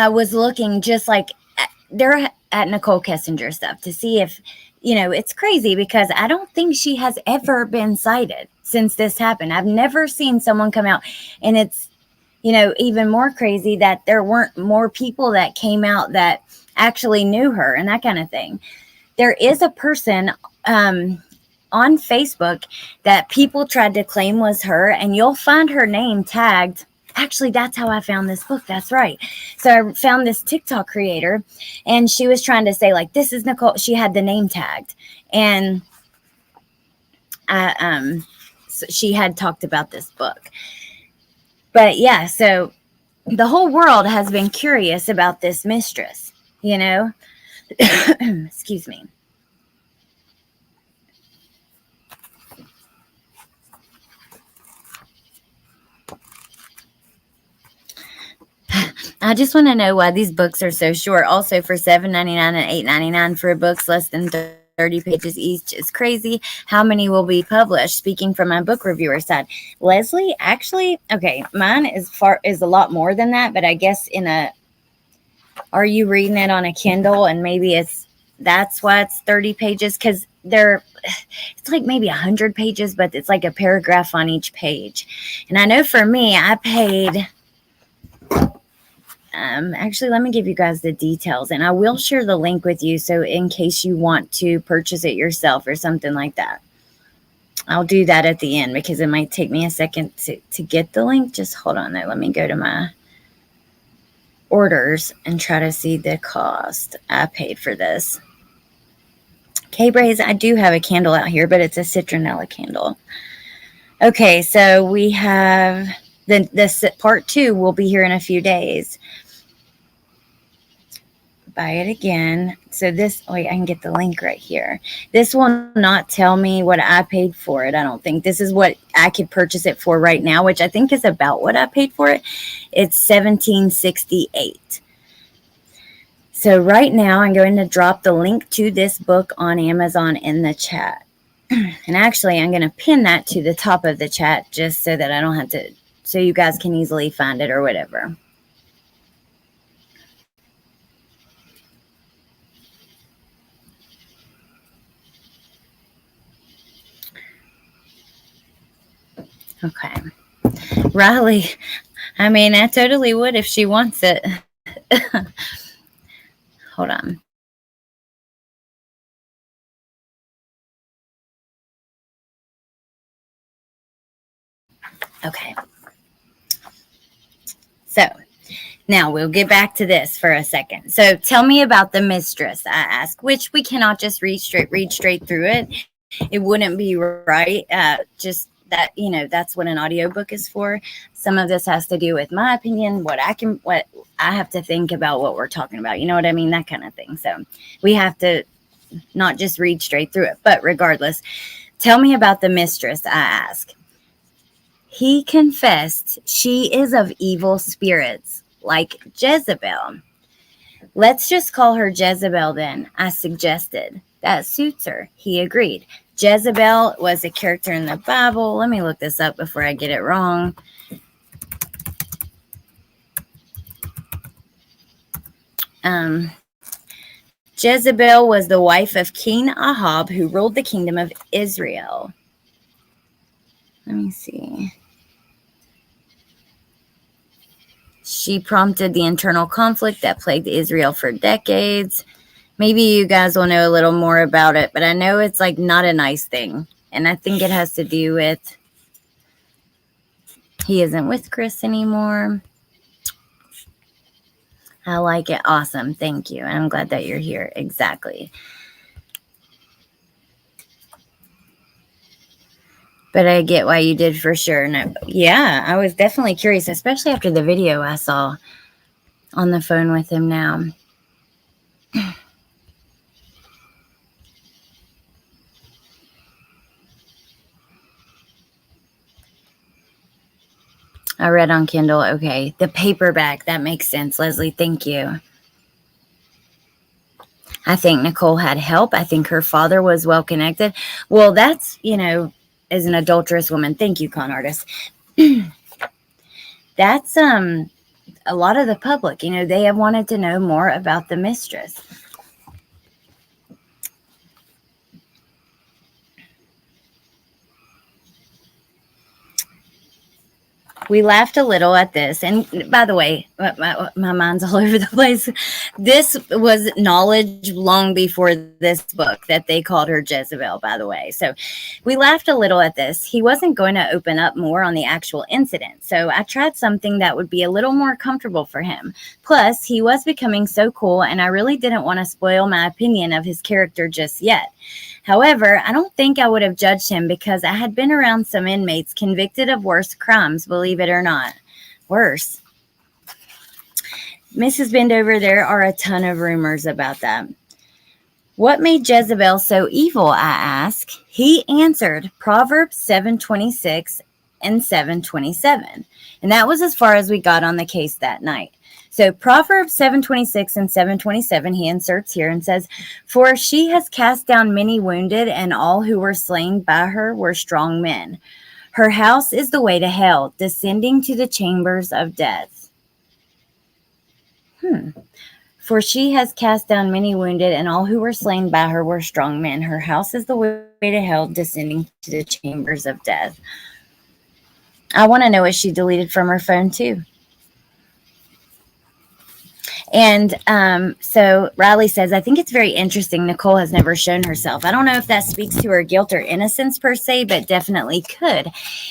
Speaker 1: was looking just like they're at Nicole Kessinger stuff to see if, you know, it's crazy because I don't think she has ever been cited since this happened. I've never seen someone come out, and it's, you know, even more crazy that there weren't more people that came out that actually knew her and that kind of thing. There is a person on Facebook that people tried to claim was her, and you'll find her name tagged. Actually, that's how I found this book. That's right. So I found this TikTok creator, and she was trying to say, like, this is Nicole. She had the name tagged, and so she had talked about this book. But yeah, so the whole world has been curious about this mistress, you know. Excuse me. I just want to know why these books are so short. Also, for $7.99 and $8.99 for books less than 30 pages each is crazy. How many will be published? Speaking from my book reviewer side, Leslie, actually, okay, mine is a lot more than that. But I guess are you reading it on a Kindle? And maybe that's why it's 30 pages, because it's like maybe 100 pages, but it's like a paragraph on each page. And I know for me, I paid. Actually, let me give you guys the details, and I will share the link with you. So in case you want to purchase it yourself or something like that, I'll do that at the end because it might take me a second to get the link. Just hold on there. Let me go to my orders and try to see the cost I paid for this. K-Braze, I do have a candle out here, but it's a citronella candle. Okay, so we have this part 2 will be here in a few days. Buy it again. So this, wait, I can get the link right here. This will not tell me what I paid for it. I don't think this is what I could purchase it for right now, which I think is about what I paid for it. It's $17.68. So right now I'm going to drop the link to this book on Amazon in the chat. And actually I'm going to pin that to the top of the chat just so that I don't have to, so you guys can easily find it or whatever. Okay. Riley, I mean, I totally would if she wants it. Hold on. Okay. So now we'll get back to this for a second. So tell me about the mistress, I ask, which we cannot just read straight through it. It wouldn't be right. Just that, you know, that's what an audiobook is for. Some of this has to do with my opinion, what I have to think about what we're talking about. You know what I mean? That kind of thing. So we have to not just read straight through it. But regardless, tell me about the mistress, I ask. He confessed she is of evil spirits, like Jezebel. Let's just call her Jezebel then, I suggested. That suits her. He agreed. Jezebel was a character in the Bible. Let me look this up before I get it wrong. Jezebel was the wife of King Ahab, who ruled the kingdom of Israel. Let me see. She prompted the internal conflict that plagued Israel for decades. Maybe you guys will know a little more about it, but I know it's like not a nice thing. And I think it has to do with he isn't with Chris anymore. I like it. Awesome. Thank you. I'm glad that you're here. Exactly. But I get why you did for sure. No, yeah, I was definitely curious, especially after the video I saw on the phone with him now. I read on Kindle. Okay. The paperback. That makes sense. Leslie, thank you. I think Nicole had help. I think her father was well connected. Well, that's, you know, as an adulterous woman. Thank you, con artist. That's a lot of the public, you know, they have wanted to know more about the mistress. We laughed a little at this. And by the way, my mind's all over the place. This was knowledge long before this book that they called her Jezebel, by the way. So we laughed a little at this. He wasn't going to open up more on the actual incident. So I tried something that would be a little more comfortable for him. Plus, he was becoming so cool, and I really didn't want to spoil my opinion of his character just yet. However, I don't think I would have judged him because I had been around some inmates convicted of worse crimes, believe it or not. Worse. Mrs. Bendover, there are a ton of rumors about that. What made Jezebel so evil, I ask? He answered Proverbs 7:26 and 7:27. And that was as far as we got on the case that night. So Proverbs 7:26 and 7:27, he inserts here and says, "For she has cast down many wounded, and all who were slain by her were strong men. Her house is the way to hell, descending to the chambers of death." For she has cast down many wounded, and all who were slain by her were strong men. Her house is the way to hell, descending to the chambers of death. I want to know what she deleted from her phone too. And so Riley says, I think it's very interesting Nicole has never shown herself. I don't know if that speaks to her guilt or innocence per se, but definitely could.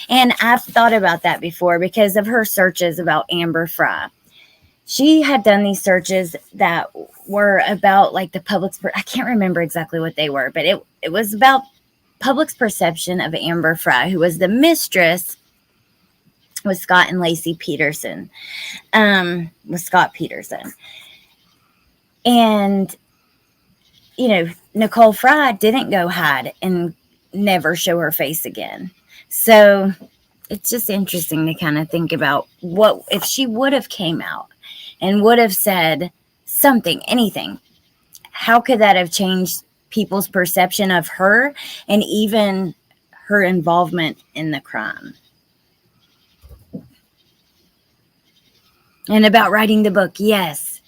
Speaker 1: And I've thought about that before because of her searches about Amber Fry. she had done these searches that were about like the public's, I can't remember exactly what they were, but it was about public's perception of Amber Fry, who was the mistress with Scott and Lacey Peterson, with Scott Peterson. And, you know, Nicole Fry didn't go hide and never show her face again. So it's just interesting to kind of think about what if she would have came out and would have said something, anything, how could that have changed people's perception of her and even her involvement in the crime? And about writing the book. Yes,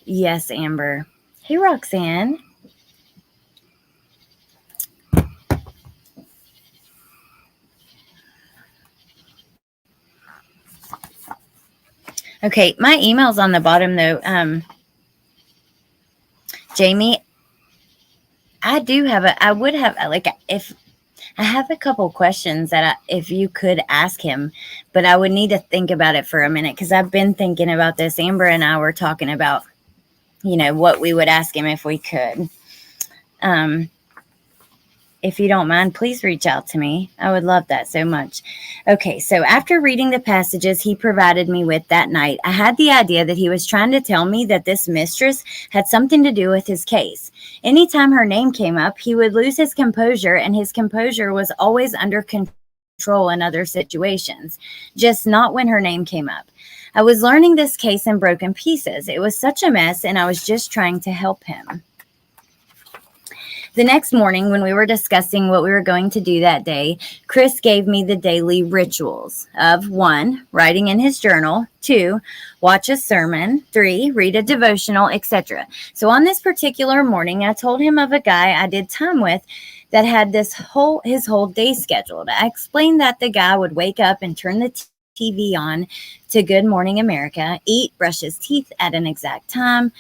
Speaker 1: Amber. Hey, Roxanne. Okay, my email's on the bottom though. Jaime, I would have if I have a couple questions that if you could ask him, but I would need to think about it for a minute because I've been thinking about this. Amber and I were talking about, you know, what we would ask him if we could. If you don't mind, please reach out to me. I would love that so much. Okay, so after reading the passages he provided me with that night, I had the idea that he was trying to tell me that this mistress had something to do with his case. Anytime her name came up, he would lose his composure, and his composure was always under control in other situations, just not when her name came up. I was learning this case in broken pieces. It was such a mess, and I was just trying to help him. The next morning, when we were discussing what we were going to do that day, Chris gave me the daily rituals of 1, writing in his journal, 2, watch a sermon, 3, read a devotional, etc. So on this particular morning, I told him of a guy I did time with that had his whole day scheduled. I explained that the guy would wake up and turn the TV on to Good Morning America, eat, brush his teeth at an exact time,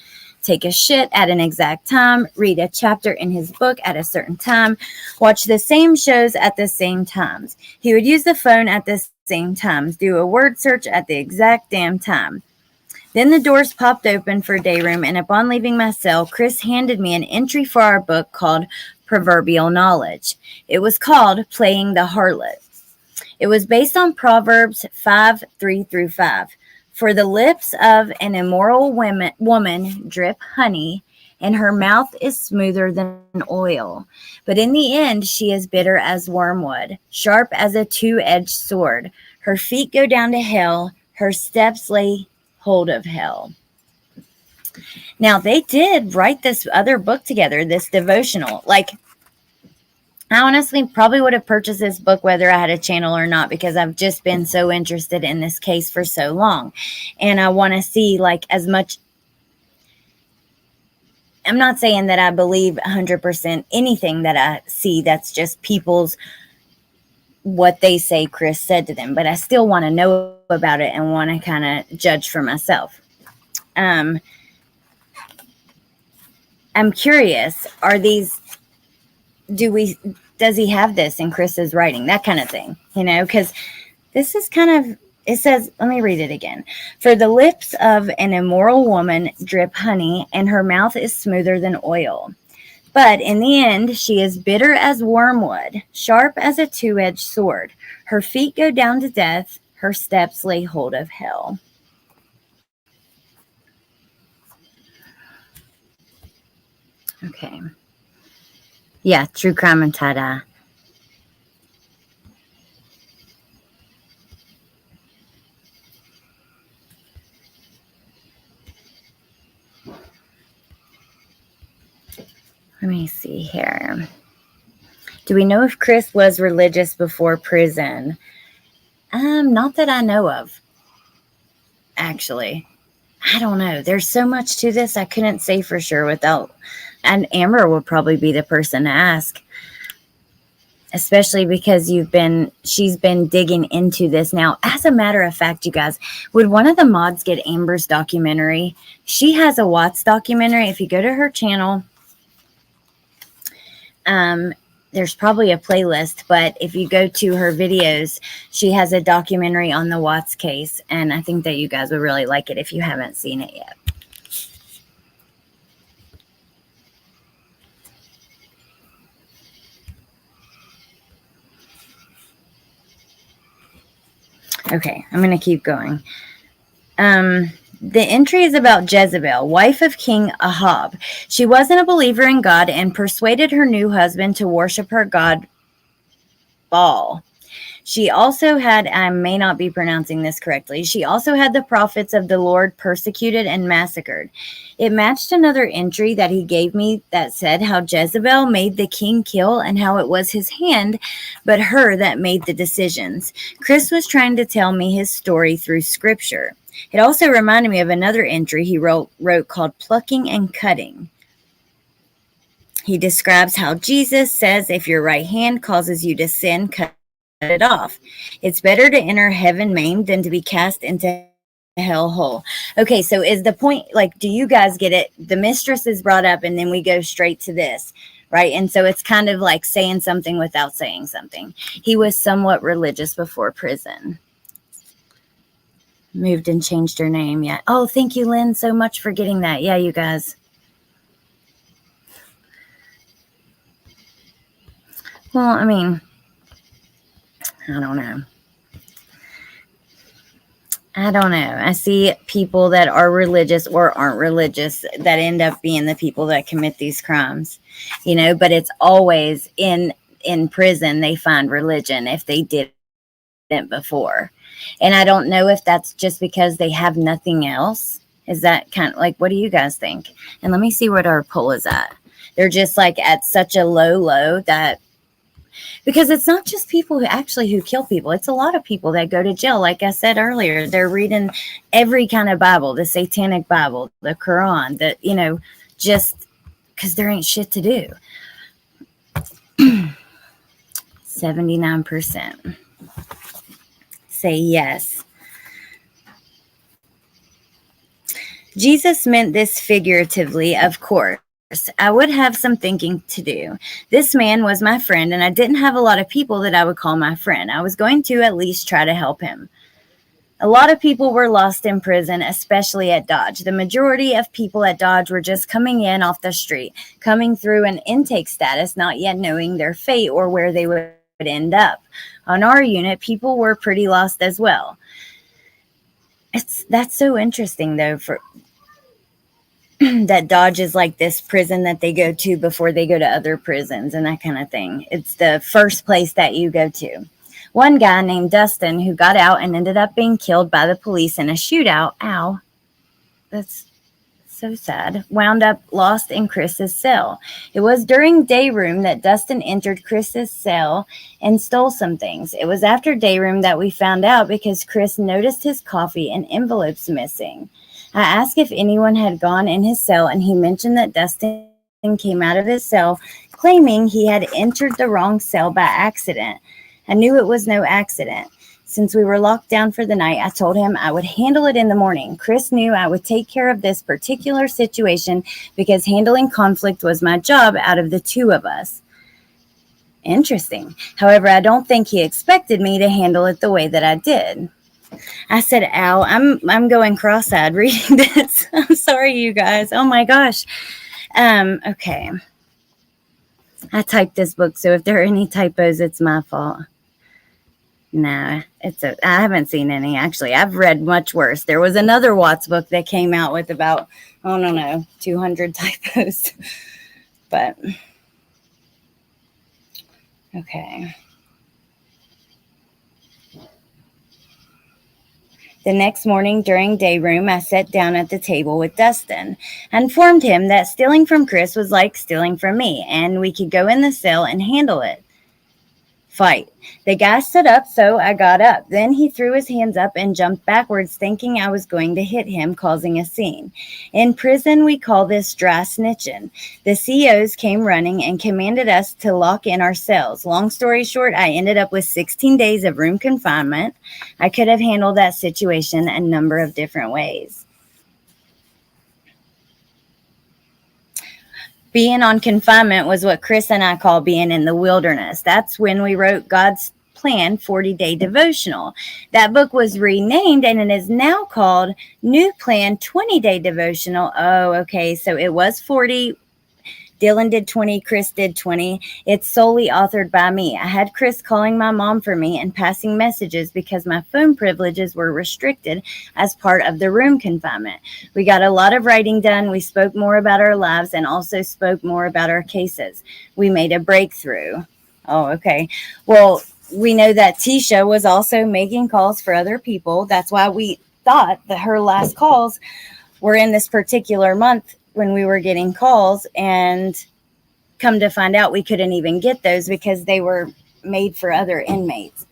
Speaker 1: take a shit at an exact time, read a chapter in his book at a certain time, watch the same shows at the same times. He would use the phone at the same times, do a word search at the exact damn time. Then the doors popped open for day room, and upon leaving my cell, Chris handed me an entry for our book called Proverbial Knowledge. It was called Playing the Harlot. It was based on Proverbs 5:3-5. For the lips of an immoral woman drip honey, and her mouth is smoother than oil. But in the end, she is bitter as wormwood, sharp as a two-edged sword. Her feet go down to hell. Her steps lay hold of hell. Now, they did write this other book together, this devotional. Like, I honestly probably would have purchased this book whether I had a channel or not, because I've just been so interested in this case for so long. And I want to see like as much. I'm not saying that I believe 100% anything that I see. That's just people's, what they say Chris said to them. But I still want to know about it and want to kind of judge for myself. I'm curious, does he have this in Chris's writing? That kind of thing, you know, because this is kind of, it says, let me read it again. For the lips of an immoral woman drip honey, and her mouth is smoother than oil. But in the end, she is bitter as wormwood, sharp as a two-edged sword. Her feet go down to death. Her steps lay hold of hell. Okay. Yeah, true crime and tie-dye. Let me see here. Do we know if Chris was religious before prison? Not that I know of. Actually, I don't know. There's so much to this. I couldn't say for sure without, and Amber would probably be the person to ask, especially because she's been digging into this now. As a matter of fact, you guys, would one of the mods get Amber's documentary? She has a Watts documentary. If you go to her channel, there's probably a playlist, but if you go to her videos, she has a documentary on the Watts case, and I think that you guys would really like it if you haven't seen it yet. Okay, I'm going to keep going. The entry is about Jezebel, wife of King Ahab. She wasn't a believer in God and persuaded her new husband to worship her god Baal. She also had, I may not be pronouncing this correctly, she also had the prophets of the Lord persecuted and massacred. It matched another entry that he gave me that said how Jezebel made the king kill and how it was his hand, but her that made the decisions. Chris was trying to tell me his story through scripture. It also reminded me of another entry he wrote called Plucking and Cutting. He describes how Jesus says if your right hand causes you to sin, cut it off. It's better to enter heaven maimed than to be cast into hell whole. Okay, so is the point, like, do you guys get it? The mistress is brought up and then we go straight to this, right? And so it's kind of like saying something without saying something. He was somewhat religious before prison. Moved and changed her name. Yeah. Oh, thank you, Lynn, so much for getting that. Yeah, you guys. Well, I mean, I don't know. I see people that are religious or aren't religious that end up being the people that commit these crimes, but it's always in prison they find religion if they didn't before. And I don't know if that's just because they have nothing else. Is that kind of like, what do you guys think? And let me see what our poll is at. They're just like at such a low that, because it's not just people who kill people. It's a lot of people that go to jail. Like I said earlier, they're reading every kind of Bible, the Satanic Bible, the Quran, just because there ain't shit to do. 79% say yes. Jesus meant this figuratively, of course. I would have some thinking to do. This man was my friend, and I didn't have a lot of people that I would call my friend. I was going to at least try to help him. A lot of people were lost in prison, especially at Dodge. The majority of people at Dodge were just coming in off the street, coming through an intake status, not yet knowing their fate or where they would end up. On our unit, people were pretty lost as well. That's so interesting, though, for that Dodge is like this prison that they go to before they go to other prisons and that kind of thing. It's the first place that you go to. One guy named Dustin who got out and ended up being killed by the police in a shootout. Ow. That's so sad. Wound up lost in Chris's cell. It was during day room that Dustin entered Chris's cell and stole some things. It was after day room that we found out because Chris noticed his coffee and envelopes missing. I asked if anyone had gone in his cell, and he mentioned that Dustin came out of his cell claiming he had entered the wrong cell by accident. I knew it was no accident. Since we were locked down for the night, I told him I would handle it in the morning. Chris knew I would take care of this particular situation because handling conflict was my job out of the two of us. Interesting. However, I don't think he expected me to handle it the way that I did. I said, ow, I'm going cross-eyed reading this. I'm sorry, you guys. Oh my gosh. Okay. I typed this book, so if there are any typos, it's my fault. Nah, I haven't seen any, actually. I've read much worse. There was another Watts book that came out with about, 200 typos. But, okay. The next morning during day room, I sat down at the table with Dustin. I informed him that stealing from Chris was like stealing from me, and we could go in the cell and handle it. Fight. The guy stood up, so I got up. Then he threw his hands up and jumped backwards, thinking I was going to hit him, causing a scene. In prison, we call this dry snitching. The COs came running and commanded us to lock in our cells. Long story short, I ended up with 16 days of room confinement. I could have handled that situation a number of different ways. Being on confinement was what Chris and I call being in the wilderness. That's when we wrote God's Plan 40-Day Devotional. That book was renamed and it is now called New Plan 20-Day Devotional. Oh, okay. So it was 40 Dylan did 20, Chris did 20. It's solely authored by me. I had Chris calling my mom for me and passing messages because my phone privileges were restricted as part of the room confinement. We got a lot of writing done. We spoke more about our lives and also spoke more about our cases. We made a breakthrough. Oh, okay. Well, we know that Tisha was also making calls for other people. That's why we thought that her last calls were in this particular month when we were getting calls, and come to find out we couldn't even get those because they were made for other inmates.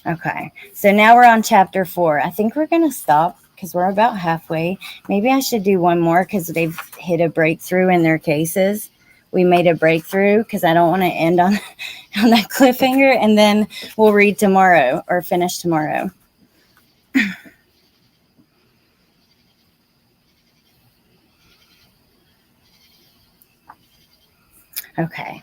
Speaker 1: Okay, so now we're on chapter 4. I think we're going to stop because we're about halfway. Maybe I should do one more because they've hit a breakthrough in their cases. We made a breakthrough because I don't want to end on that cliffhanger, and then we'll read tomorrow or finish tomorrow. Okay.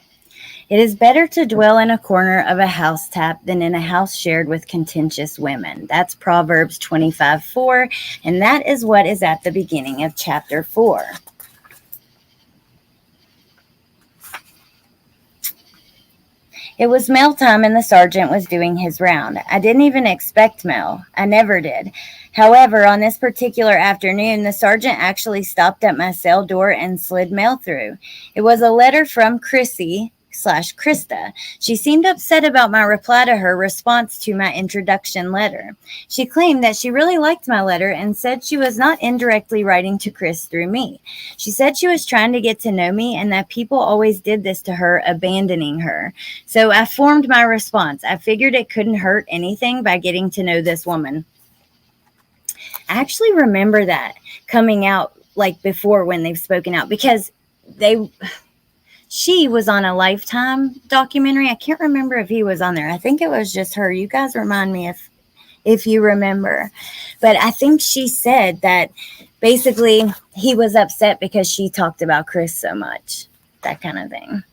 Speaker 1: It is better to dwell in a corner of a housetop than in a house shared with contentious women. That's Proverbs 25:4, and that is what is at the beginning of chapter 4. It was mail time and the sergeant was doing his round. I didn't even expect mail. I never did. However, on this particular afternoon, the sergeant actually stopped at my cell door and slid mail through. It was a letter from Chrissy / Krista. She seemed upset about my reply to her response to my introduction letter. She claimed that she really liked my letter and said she was not indirectly writing to Chris through me. She said she was trying to get to know me and that people always did this to her, abandoning her. So I formed my response. I figured it couldn't hurt anything by getting to know this woman. I actually remember that coming out like before when they've spoken out, because she was on a Lifetime documentary. I can't remember if he was on there. I think it was just her. You guys remind me if you remember. But I think she said that basically he was upset because she talked about Chris so much. That kind of thing.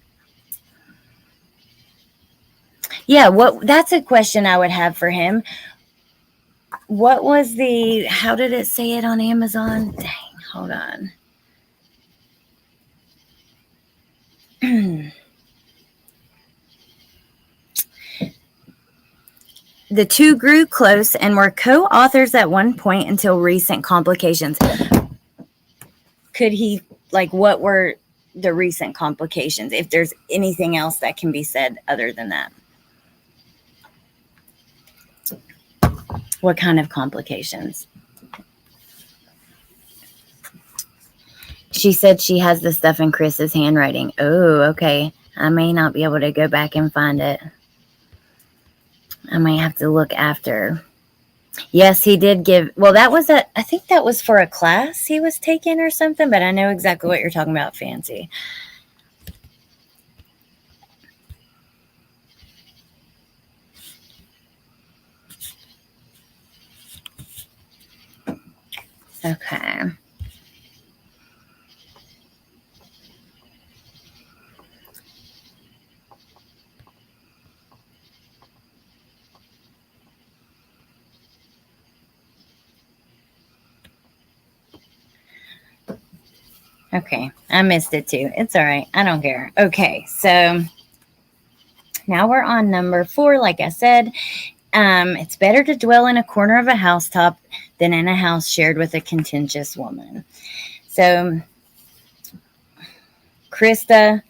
Speaker 1: Yeah, that's a question I would have for him. What was how did it say it on Amazon? Dang, hold on. The two grew close and were co-authors at one point until recent complications. Could he, what were the recent complications? If there's anything else that can be said other than that. What kind of complications? She said she has the stuff in Chris's handwriting. Oh, okay. I may not be able to go back and find it. I might have to look after. Yes, he did give. Well, I think that was for a class he was taking or something, but I know exactly what you're talking about, Fancy. Okay. Okay, I missed it too. It's all right. I don't care. Okay, so now we're on number 4. Like I said, it's better to dwell in a corner of a housetop than in a house shared with a contentious woman. So Krista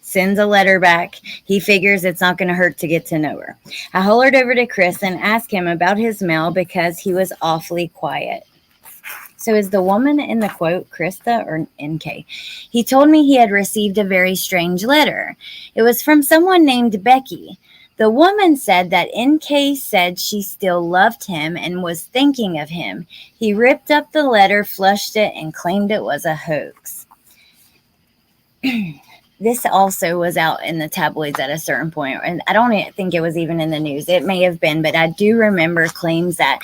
Speaker 1: sends a letter back. He figures it's not going to hurt to get to know her. I hollered over to Chris and asked him about his mail because he was awfully quiet. So is the woman in the quote Krista or NK? He told me he had received a very strange letter. It was from someone named Becky. The woman said that NK said she still loved him and was thinking of him. He ripped up the letter, flushed it, and claimed it was a hoax. This also was out in the tabloids at a certain point, and I don't think it was even in the news. It may have been, but I do remember claims that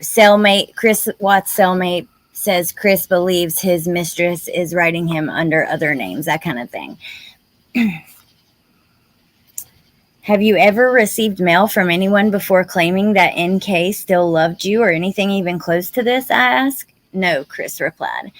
Speaker 1: cellmate, Chris Watts' cellmate says Chris believes his mistress is writing him under other names, that kind of thing. Have you ever received mail from anyone before claiming that NK still loved you or anything even close to this? I asked. No, Chris replied.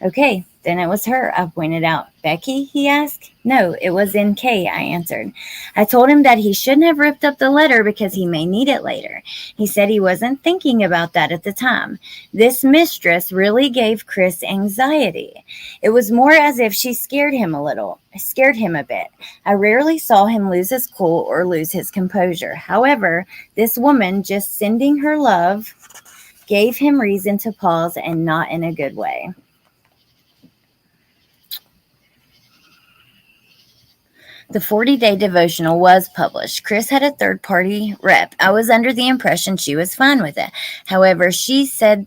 Speaker 1: Okay, then it was her, I pointed out. Becky, he asked. No, it was NK, I answered. I told him that he shouldn't have ripped up the letter because he may need it later. He said he wasn't thinking about that at the time. This mistress really gave Chris anxiety. It was more as if she scared him a bit. I rarely saw him lose his cool or lose his composure. However, this woman just sending her love gave him reason to pause, and not in a good way. The 40-day devotional was published. Chris had a third-party rep. I was under the impression she was fine with it. However, he said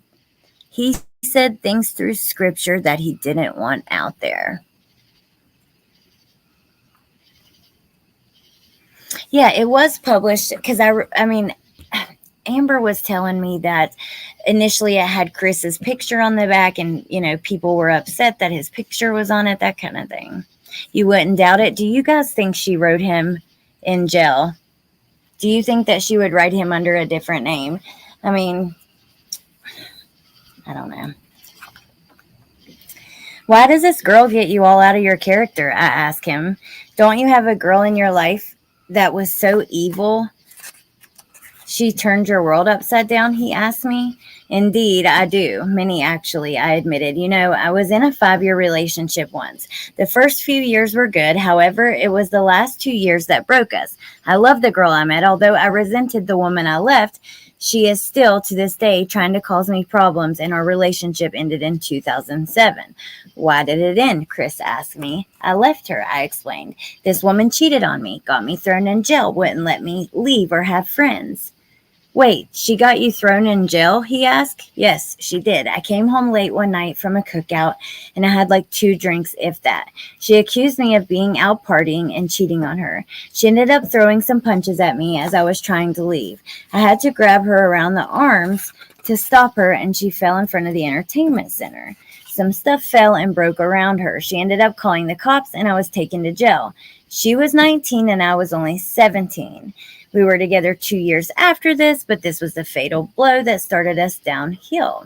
Speaker 1: things through scripture that he didn't want out there. Yeah, it was published because I mean, Amber was telling me that initially it had Chris's picture on the back, and people were upset that his picture was on it, that kind of thing. You wouldn't doubt it. Do you guys think she wrote him in jail? Do you think that she would write him under a different name? I mean, I don't know. Why does this girl get you all out of your character? I asked him. Don't you have a girl in your life that was so evil she turned your world upside down? He asked me. Indeed, I do. Many, actually, I admitted. I was in a 5-year relationship once. The first few years were good. However, it was the last 2 years that broke us. I love the girl I met. Although I resented the woman I left, she is still, to this day, trying to cause me problems, and our relationship ended in 2007. Why did it end? Chris asked me. I left her, I explained. This woman cheated on me, got me thrown in jail, wouldn't let me leave or have friends. Wait, she got you thrown in jail? He asked. Yes, she did. I came home late one night from a cookout, and I had like 2 drinks, if that. She accused me of being out partying and cheating on her. She ended up throwing some punches at me as I was trying to leave. I had to grab her around the arms to stop her, and she fell in front of the entertainment center. Some stuff fell and broke around her. She ended up calling the cops, and I was taken to jail. She was 19 and I was only 17. We were together 2 years after this, but this was the fatal blow that started us downhill.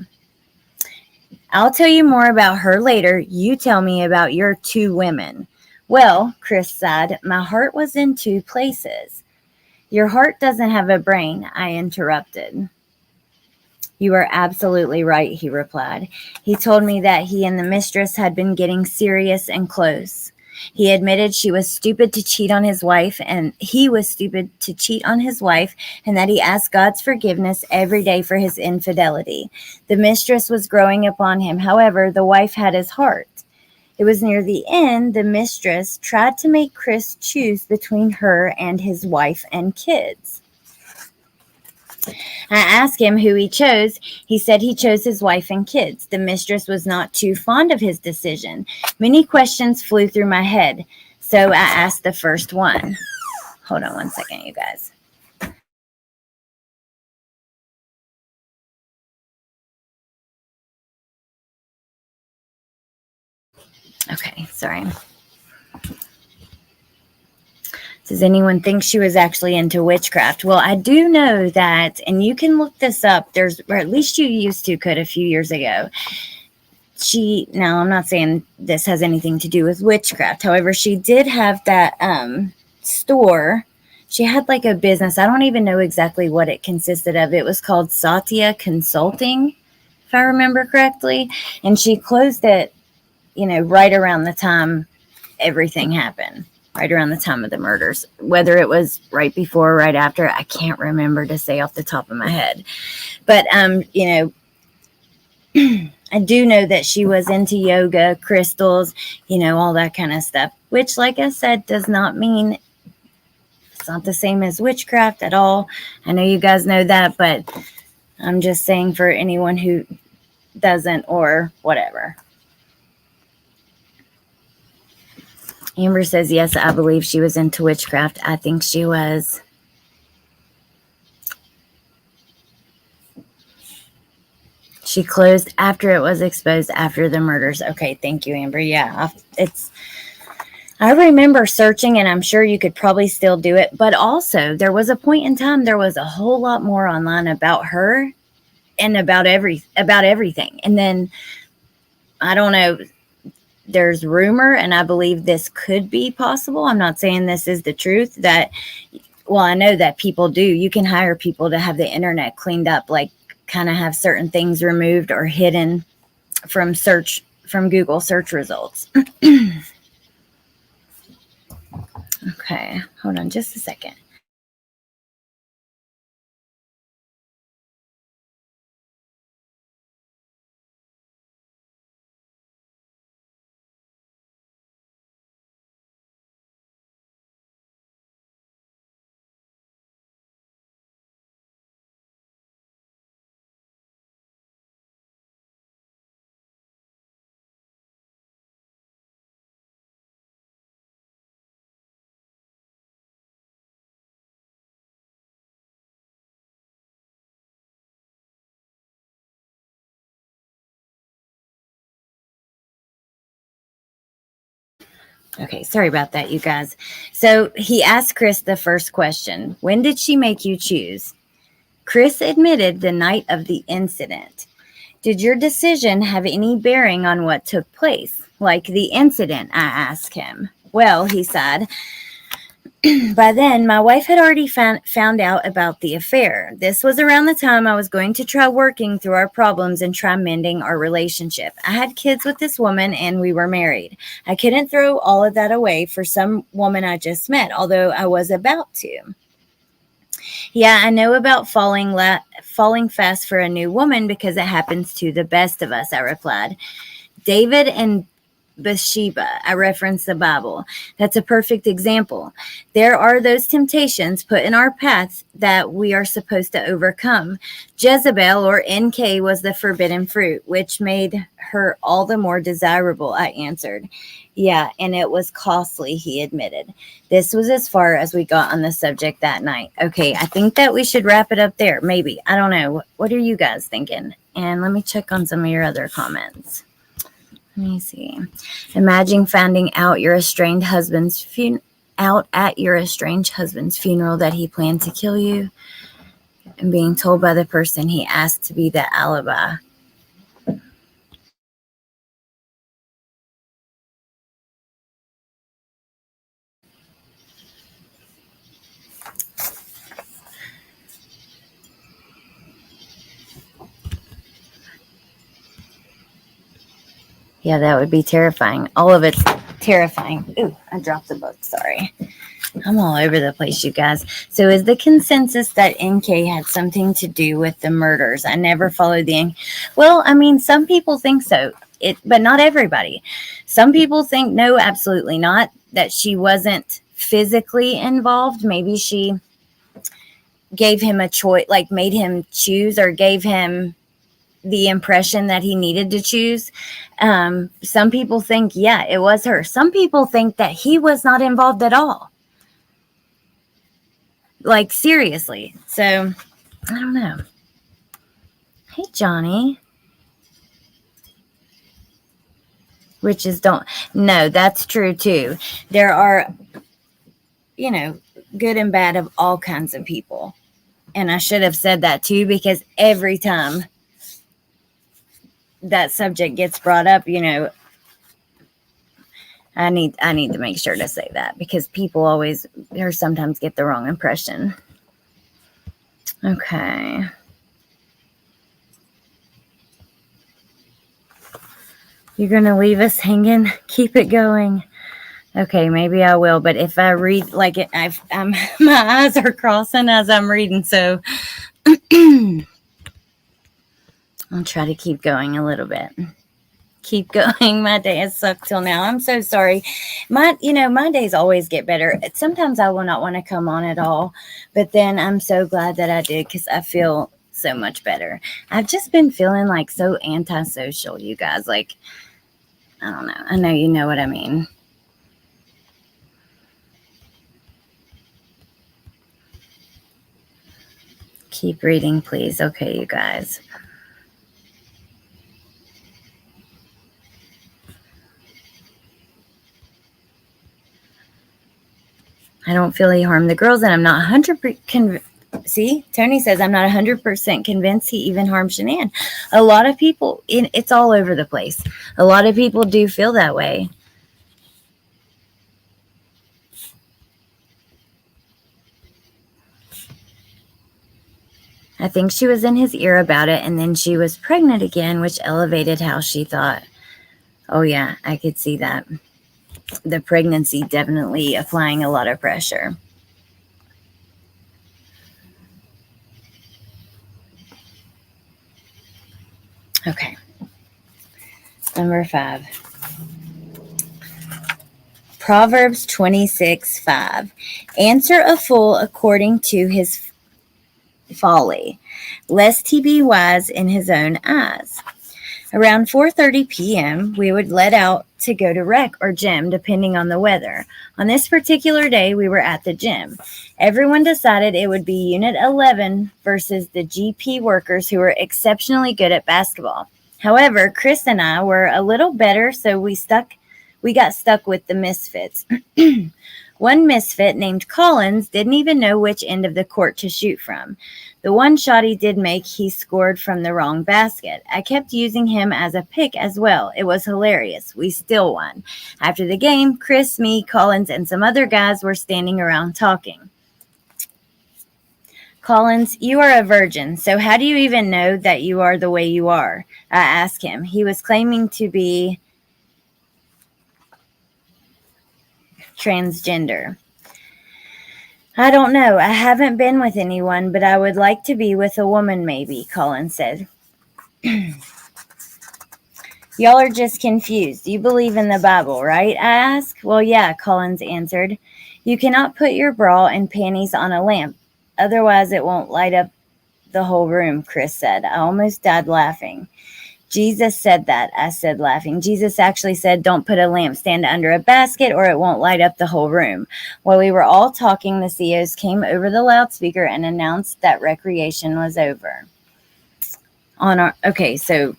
Speaker 1: I'll tell you more about her later. You tell me about your 2 women. Well, Chris sighed, my heart was in 2 places. Your heart doesn't have a brain, I interrupted. You are absolutely right, he replied. He told me that he and the mistress had been getting serious and close. He admitted she was stupid to cheat on his wife, and he was stupid to cheat on his wife, and that he asked God's forgiveness every day for his infidelity. The mistress was growing upon him. However, the wife had his heart. It was near the end, the mistress tried to make Chris choose between her and his wife and kids. I asked him who he chose. He said he chose his wife and kids. The mistress was not too fond of his decision. Many questions flew through my head, so I asked the first one. Hold on one second, you guys. Okay, sorry. Does anyone think she was actually into witchcraft? Well, I do know that, and you can look this up, or at least you used to could a few years ago. Now I'm not saying this has anything to do with witchcraft. However, she did have that store. She had like a business. I don't even know exactly what it consisted of. It was called Satya Consulting, if I remember correctly. And she closed it, right around the time everything happened. Right around the time of the murders, whether it was right before or right after, I can't remember to say off the top of my head. But, I do know that she was into yoga, crystals, all that kind of stuff, which, like I said, does not mean it's not the same as witchcraft at all. I know you guys know that, but I'm just saying for anyone who doesn't or whatever. Amber says, yes, I believe she was into witchcraft. I think she was. She closed after it was exposed after the murders. Okay, thank you, Amber. Yeah, I remember searching, and I'm sure you could probably still do it, but also there was a point in time there was a whole lot more online about her and about everything. And then I don't know, there's rumor, and I believe this could be possible. I'm not saying this is the truth, that well, I know that people do. You can hire people to have the internet cleaned up, like kind of have certain things removed or hidden from Google search results. Okay, hold on just a second. Okay, sorry about that, you guys. So he asked Chris the first question: when did she make you choose? Chris admitted the night of the incident. Did your decision have any bearing on what took place? Like the incident, I asked him. Well, he said, by then, my wife had already found out about the affair. This was around the time I was going to try working through our problems and try mending our relationship. I had kids with this woman and we were married. I couldn't throw all of that away for some woman I just met, although I was about to. Yeah, I know about falling fast for a new woman because it happens to the best of us, I replied. David and Bathsheba, I reference the Bible. That's a perfect example. There are those temptations put in our path that we are supposed to overcome. Jezebel, or NK, was the forbidden fruit, which made her all the more desirable, I answered. Yeah, and it was costly, he admitted. This was as far as we got on the subject that night. Okay, I think that we should wrap it up there. Maybe. I don't know. What are you guys thinking? And let me check on some of your other comments. Let me see. Imagine finding out your estranged husband's out at your estranged husband's funeral that he planned to kill you, and being told by the person he asked to be the alibi. Yeah, that would be terrifying. All of it's terrifying. Ooh, I dropped the book. Sorry. I'm all over the place, you guys. So is the consensus that NK had something to do with the murders? I never followed the... Well, I mean, some people think so, but not everybody. Some people think, no, absolutely not, that she wasn't physically involved. Maybe she gave him a choice, like made him choose, or gave him the impression that he needed to choose. Some people think, yeah, it was her. Some people think that he was not involved at all. Like, seriously. So, I don't know. Hey, Johnny. Witches don't. No, that's true, too. There are, good and bad of all kinds of people. And I should have said that, too, because every time that subject gets brought up, I need to make sure to say that, because people always, or sometimes, get the wrong impression. Okay. You're going to leave us hanging? Keep it going. Okay, maybe I will. But if I read, like, my eyes are crossing as I'm reading. So I'll try to keep going a little bit. Keep going. My day has sucked till now. I'm so sorry. My days always get better. Sometimes I will not want to come on at all. But then I'm so glad that I did, because I feel so much better. I've just been feeling like so antisocial, you guys. Like, I don't know. I know you know what I mean. Keep reading, please. Okay, you guys. I don't feel he harmed the girls, and I'm not 100% See, Tony says I'm not 100% convinced he even harmed Shanann. A lot of people, it's all over the place. A lot of people do feel that way. I think she was in his ear about it, and then she was pregnant again, which elevated how she thought. Oh, yeah, I could see that. The pregnancy definitely applying a lot of pressure. Okay. Number 5. Proverbs 26:5. Answer a fool according to his folly, lest he be wise in his own eyes. Around 4:30 p.m., we would let out to go to rec or gym, depending on the weather. On this particular day, we were at the gym. Everyone decided it would be Unit 11 versus the GP workers, who were exceptionally good at basketball. However, Chris and I were a little better, so we got stuck with the misfits. One misfit named Collins didn't even know which end of the court to shoot from. The one shot he did make, he scored from the wrong basket. I kept using him as a pick as well. It was hilarious. We still won. After the game, Chris, me, Collins, and some other guys were standing around talking. Collins, you are a virgin, so how do you even know that you are the way you are? I asked him. He was claiming to be transgender. I don't know. I haven't been with anyone, but I would like to be with a woman maybe, Collins said. Y'all are just confused. You believe in the Bible, right? I asked. Well, yeah, Collins answered. You cannot put your bra and panties on a lamp. Otherwise, it won't light up the whole room, Chris said. I almost died laughing. Jesus said that, I said, laughing. Jesus actually said, don't put a lampstand under a basket or it won't light up the whole room. While we were all talking, the COs came over the loudspeaker and announced that recreation was over. Okay, so,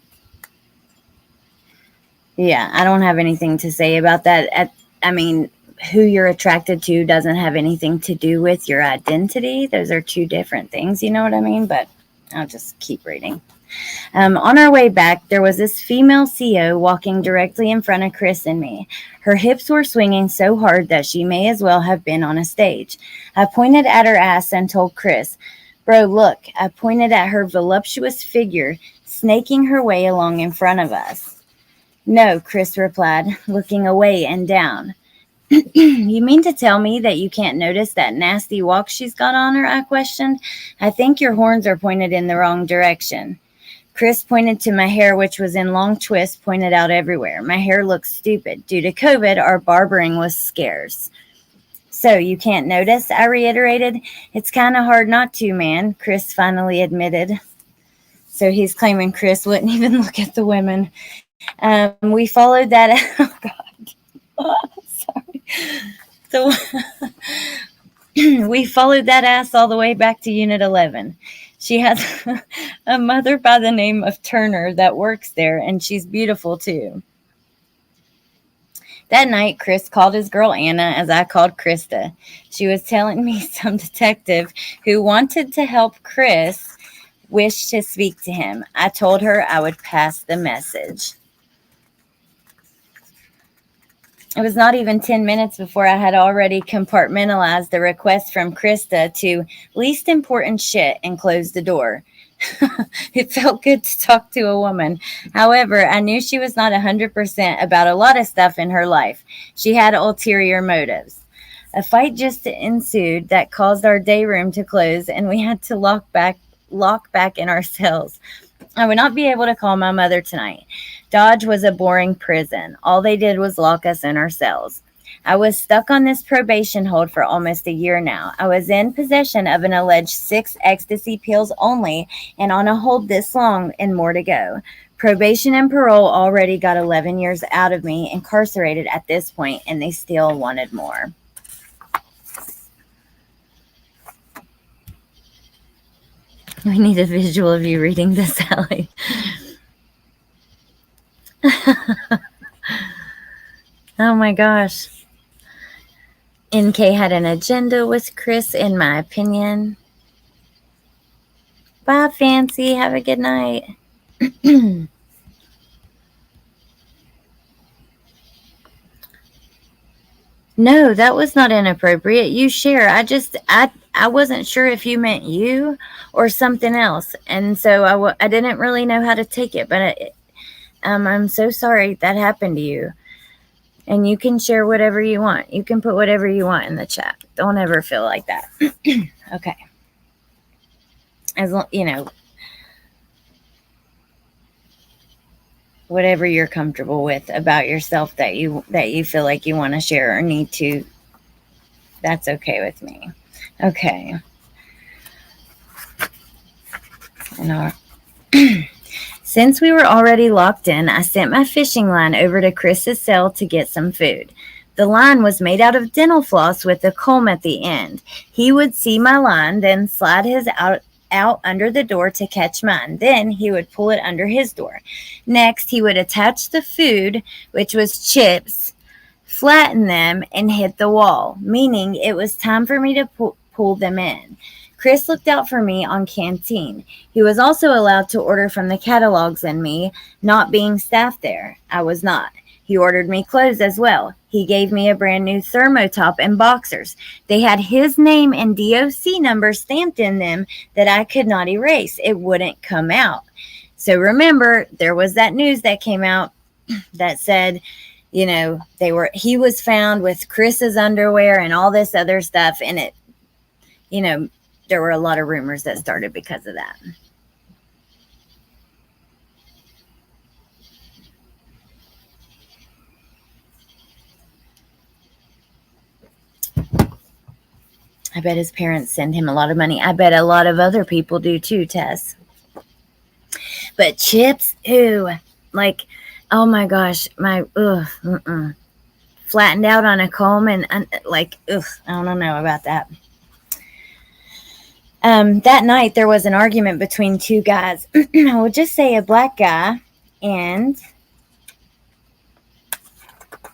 Speaker 1: yeah, I don't have anything to say about that. Who you're attracted to doesn't have anything to do with your identity. Those are two different things, you know what I mean? But I'll just keep reading. On our way back, there was this female CO walking directly in front of Chris and me. Her hips were swinging so hard that she may as well have been on a stage. I pointed at her ass and told Chris, bro, look. I pointed at her voluptuous figure snaking her way along in front of us. No, Chris replied, looking away and down. You mean to tell me that you can't notice that nasty walk she's got on her? I questioned. I think your horns are pointed in the wrong direction. Chris pointed to my hair, which was in long twists pointed out everywhere. My hair looked stupid. Due to COVID, our barbering was scarce. So, you can't notice? I reiterated. It's kind of hard not to, man, Chris finally admitted. So, he's claiming Chris wouldn't even look at the women. We followed that. Oh, God. Sorry. So, we followed that ass all the way back to Unit 11. She has a mother by the name of Turner that works there, and she's beautiful too. That night, Chris called his girl Anna, as I called Krista. She was telling me some detective who wanted to help Chris wished to speak to him. I told her I would pass the message. It was not even 10 minutes before I had already compartmentalized the request from Krista to least important shit and closed the door. It felt good to talk to a woman. However, I knew she was not 100% about a lot of stuff in her life. She had ulterior motives. A fight just ensued that caused our day room to close, and we had to lock back in our cells. I would not be able to call my mother tonight. Dodge was a boring prison. All they did was lock us in our cells. I was stuck on this probation hold for almost a year now. I was in possession of an alleged 6 ecstasy pills only and on a hold this long and more to go. Probation and parole already got 11 years out of me, incarcerated at this point, and they still wanted more. We need a visual of you reading this, Allie. Oh my gosh. NK had an agenda with Chris, in my opinion. Bye, Fancy. Have a good night. No, that was not inappropriate. You share. I wasn't sure if you meant you or something else, and so I didn't really know how to take it. But I'm so sorry that happened to you. And you can share whatever you want. You can put whatever you want in the chat. Don't ever feel like that. Okay. As long, whatever you're comfortable with about yourself that you feel like you want to share or need to, that's okay with me. Okay. And since we were already locked in, I sent my fishing line over to Chris's cell to get some food. The line was made out of dental floss with a comb at the end. He would see my line, then slide his out under the door to catch mine. Then he would pull it under his door. Next, he would attach the food, which was chips, flatten them, and hit the wall, meaning it was time for me to pull them in. Chris looked out for me on Canteen. He was also allowed to order from the catalogs, and me, not being staffed there, I was not. He ordered me clothes as well. He gave me a brand new thermotop and boxers. They had his name and DOC number stamped in them that I could not erase. It wouldn't come out. So remember, there was that news that came out that said, he was found with Chris's underwear and all this other stuff, and it, there were a lot of rumors that started because of that. I bet his parents send him a lot of money. I bet a lot of other people do too, Tess. But chips, ooh, like, oh my gosh, flattened out on a comb and I don't know about that. That night there was an argument between two guys. I will just say a black guy and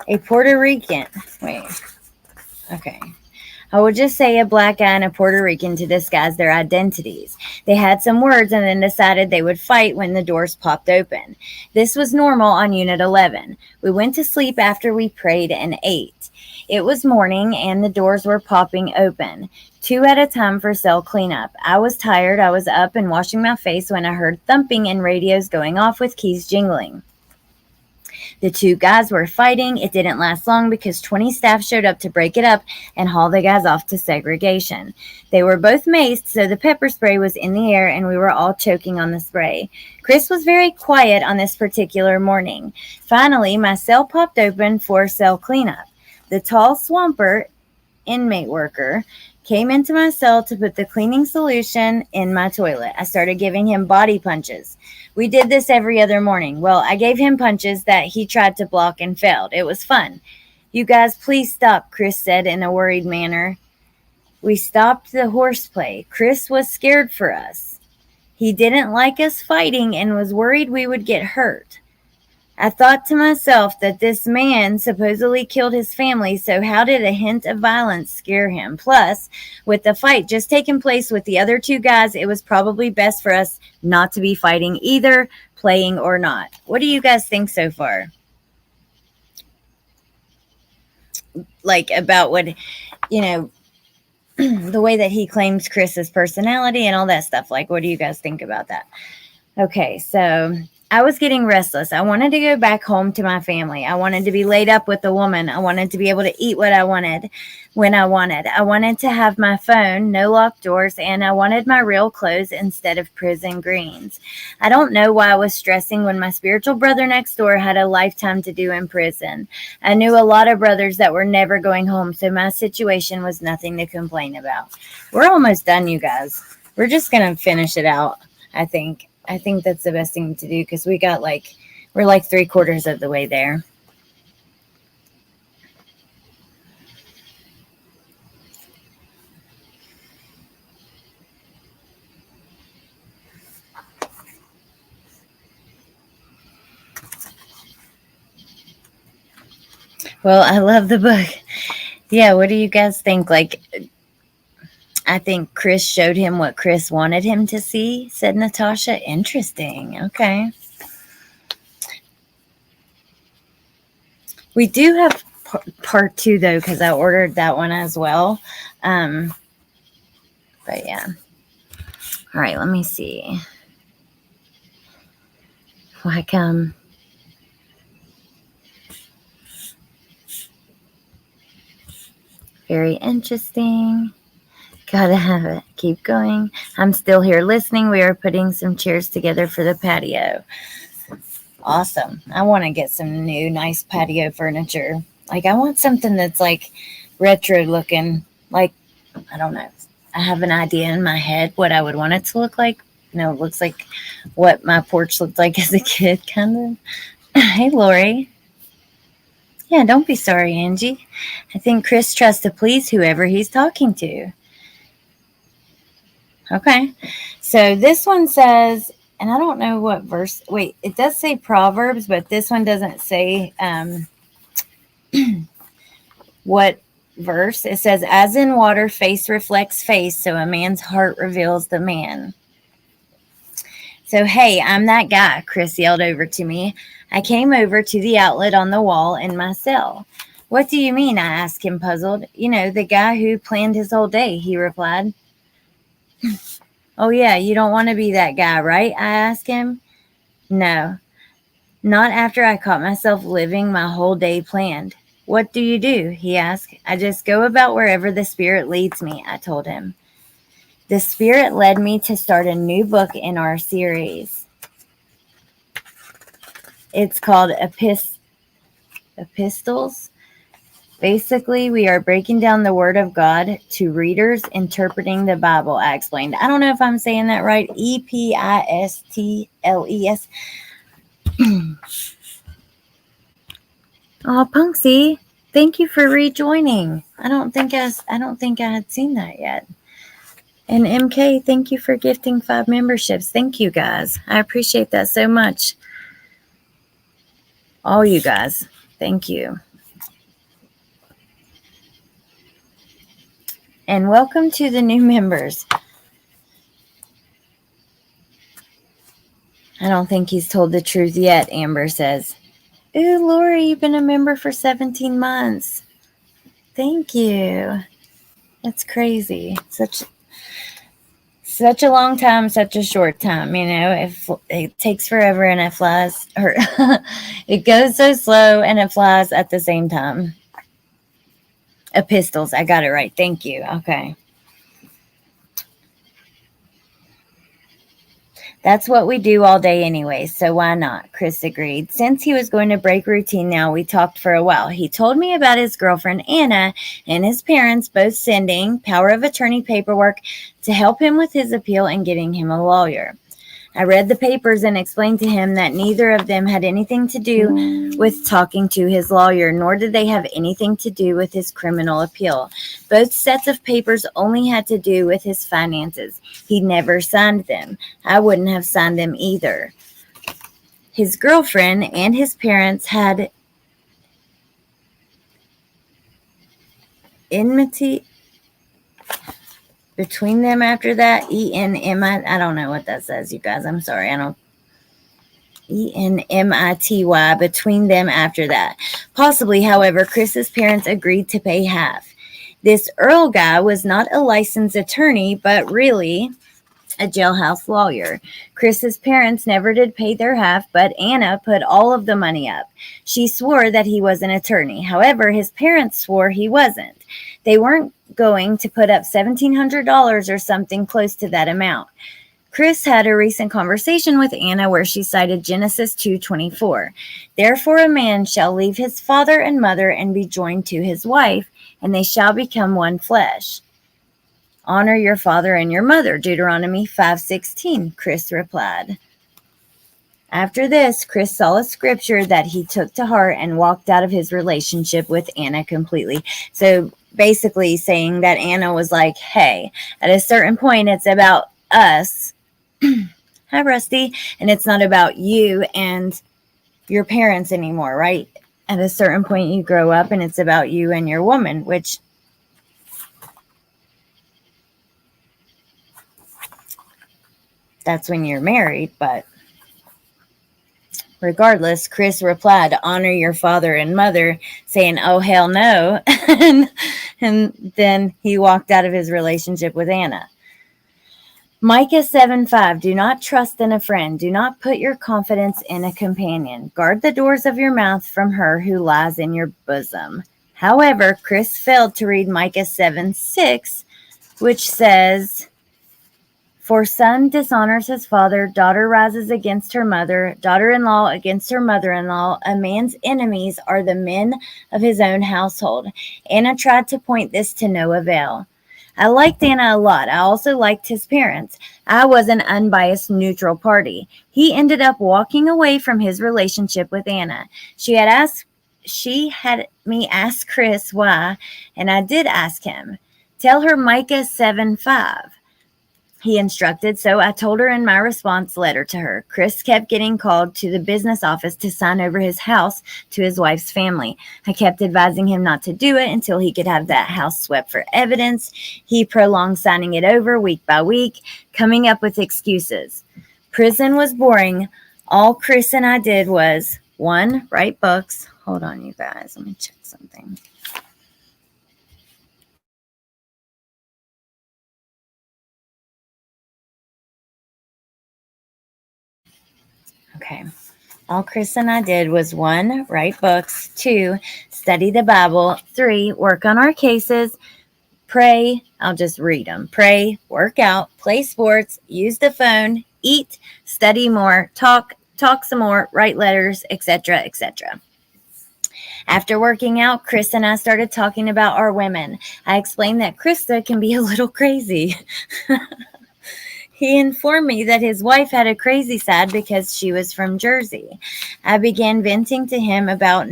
Speaker 1: a Puerto Rican. Wait. Okay. I will just say a black guy and a Puerto Rican to disguise their identities. They had some words and then decided they would fight when the doors popped open. This was normal on Unit 11. We went to sleep after we prayed and ate. It was morning and the doors were popping open, 2 at a time for cell cleanup. I was tired. I was up and washing my face when I heard thumping and radios going off with keys jingling. The two guys were fighting. It didn't last long because 20 staff showed up to break it up and haul the guys off to segregation. They were both maced, so the pepper spray was in the air and we were all choking on the spray. Chris was very quiet on this particular morning. Finally, my cell popped open for cell cleanup. The tall swamper, inmate worker, came into my cell to put the cleaning solution in my toilet. I started giving him body punches. We did this every other morning. Well, I gave him punches that he tried to block and failed. It was fun. You guys, please stop, Chris said in a worried manner. We stopped the horseplay. Chris was scared for us. He didn't like us fighting and was worried we would get hurt. I thought to myself that this man supposedly killed his family, so how did a hint of violence scare him? Plus, with the fight just taking place with the other two guys, it was probably best for us not to be fighting either, playing or not. What do you guys think so far? Like about what, the way that he claims Chris's personality and all that stuff. Like, what do you guys think about that? Okay, so I was getting restless. I wanted to go back home to my family. I wanted to be laid up with a woman. I wanted to be able to eat what I wanted when I wanted. I wanted to have my phone, no locked doors, and I wanted my real clothes instead of prison greens. I don't know why I was stressing when my spiritual brother next door had a lifetime to do in prison. I knew a lot of brothers that were never going home, so my situation was nothing to complain about. We're almost done, you guys. We're just going to finish it out, I think. I think that's the best thing to do because we're like 3/4 of the way there. Well, I love the book. Yeah, what do you guys think? Like, I think Chris showed him what Chris wanted him to see, said Natasha. Interesting. Okay. We do have part two, though, because I ordered that one as well. But yeah. All right, let me see. Like, very interesting. Gotta have it. Keep going. I'm still here listening. We are putting some chairs together for the patio. Awesome. I want to get some new, nice patio furniture. Like, I want something that's like retro looking. Like, I don't know. I have an idea in my head what I would want it to look like. It looks like what my porch looked like as a kid, kind of. Hey, Lori. Yeah, don't be sorry, Angie. I think Chris tries to please whoever he's talking to. Okay. So this one says, and I don't know what verse. Wait, it does say Proverbs, but this one doesn't say what verse. It says, as in water, face reflects face, so a man's heart reveals the man. So, hey, I'm that guy, Chris yelled over to me. I came over to the outlet on the wall in my cell. What do you mean? I asked him, puzzled. The guy who planned his whole day, he replied. Oh, yeah, you don't want to be that guy, right? I asked him. No, not after I caught myself living my whole day planned. What do you do? He asked. I just go about wherever the Spirit leads me, I told him. The Spirit led me to start a new book in our series. It's called Epistles. Basically, we are breaking down the Word of God to readers interpreting the Bible, I explained. I don't know if I'm saying that right. Epistles. Oh, Punksy, thank you for rejoining. I don't think I had seen that yet. And MK, thank you for gifting 5 memberships. Thank you, guys. I appreciate that so much. All you guys, thank you. And welcome to the new members. I don't think he's told the truth yet, Amber says. Ooh, Lori, you've been a member for 17 months. Thank you. That's crazy. Such a long time, such a short time. It takes forever and it flies. Or it goes so slow and it flies at the same time. Epistles. I got it right. Thank you. Okay. That's what we do all day anyway, so why not? Chris agreed. Since he was going to break routine now, we talked for a while. He told me about his girlfriend, Anna, and his parents both sending power of attorney paperwork to help him with his appeal and getting him a lawyer. I read the papers and explained to him that neither of them had anything to do with talking to his lawyer, nor did they have anything to do with his criminal appeal. Both sets of papers only had to do with his finances. He never signed them. I wouldn't have signed them either. His girlfriend and his parents had enmity between them after that. Enmity. I don't know what that says, you guys. I'm sorry. I don't. Enmity between them after that. Possibly, however, Chris's parents agreed to pay half. This Earl guy was not a licensed attorney, but really a jailhouse lawyer. Chris's parents never did pay their half, but Anna put all of the money up. She swore that he was an attorney. However, his parents swore he wasn't. They weren't going to put up $1,700 or something close to that amount. Chris had a recent conversation with Anna where she cited Genesis 2:24. Therefore a man shall leave his father and mother and be joined to his wife, and they shall become one flesh. Honor your father and your mother, Deuteronomy 5:16, Chris replied. After this, Chris saw a scripture that he took to heart and walked out of his relationship with Anna completely. So basically saying that Anna was like, hey, at a certain point, it's about us. Hi, Rusty. And it's not about you and your parents anymore, right? at a certain point you grow up and it's about you and your woman, which that's when you're married. But regardless, Chris replied, honor your father and mother, saying, oh, hell no. and then he walked out of his relationship with Anna. Micah 7:5, do not trust in a friend. Do not put your confidence in a companion. Guard the doors of your mouth from her who lies in your bosom. However, Chris failed to read Micah 7:6, which says, for son dishonors his father, daughter rises against her mother, daughter-in-law against her mother-in-law. A man's enemies are the men of his own household. Anna tried to point this to no avail. I liked Anna a lot. I also liked his parents. I was an unbiased neutral party. He ended up walking away from his relationship with Anna. She had me ask Chris why, and I did ask him. Tell her Micah 7:5. He instructed, so I told her in my response letter to her. Chris kept getting called to the business office to sign over his house to his wife's family. I kept advising him not to do it until he could have that house swept for evidence. He prolonged signing it over week by week, coming up with excuses. Prison was boring. All Chris and I did was, 1, write books. Hold on, you guys. Let me check something. Okay. All Chris and I did was 1, write books, 2, study the Bible, 3, work on our cases, pray, I'll just read them, pray, work out, play sports, use the phone, eat, study more, talk some more, write letters, etc., etc. After working out, Chris and I started talking about our women. I explained that Krista can be a little crazy. He informed me that his wife had a crazy side because she was from Jersey. I began venting to him about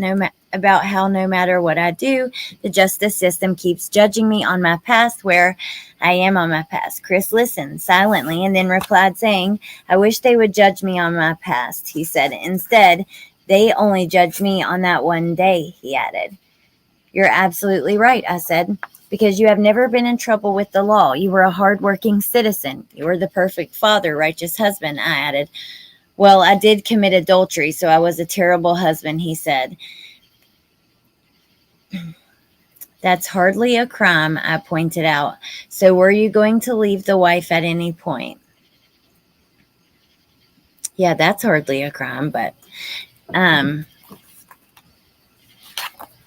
Speaker 1: how no matter what I do, the justice system keeps judging me on my past where I am on my past. Chris listened silently and then replied saying, I wish they would judge me on my past. He said, instead, they only judge me on that one day, he added. You're absolutely right, I said, because you have never been in trouble with the law. You were a hardworking citizen. You were the perfect father, righteous husband, I added. Well, I did commit adultery, so I was a terrible husband, he said. That's hardly a crime, I pointed out. So were you going to leave the wife at any point? Yeah, that's hardly a crime, but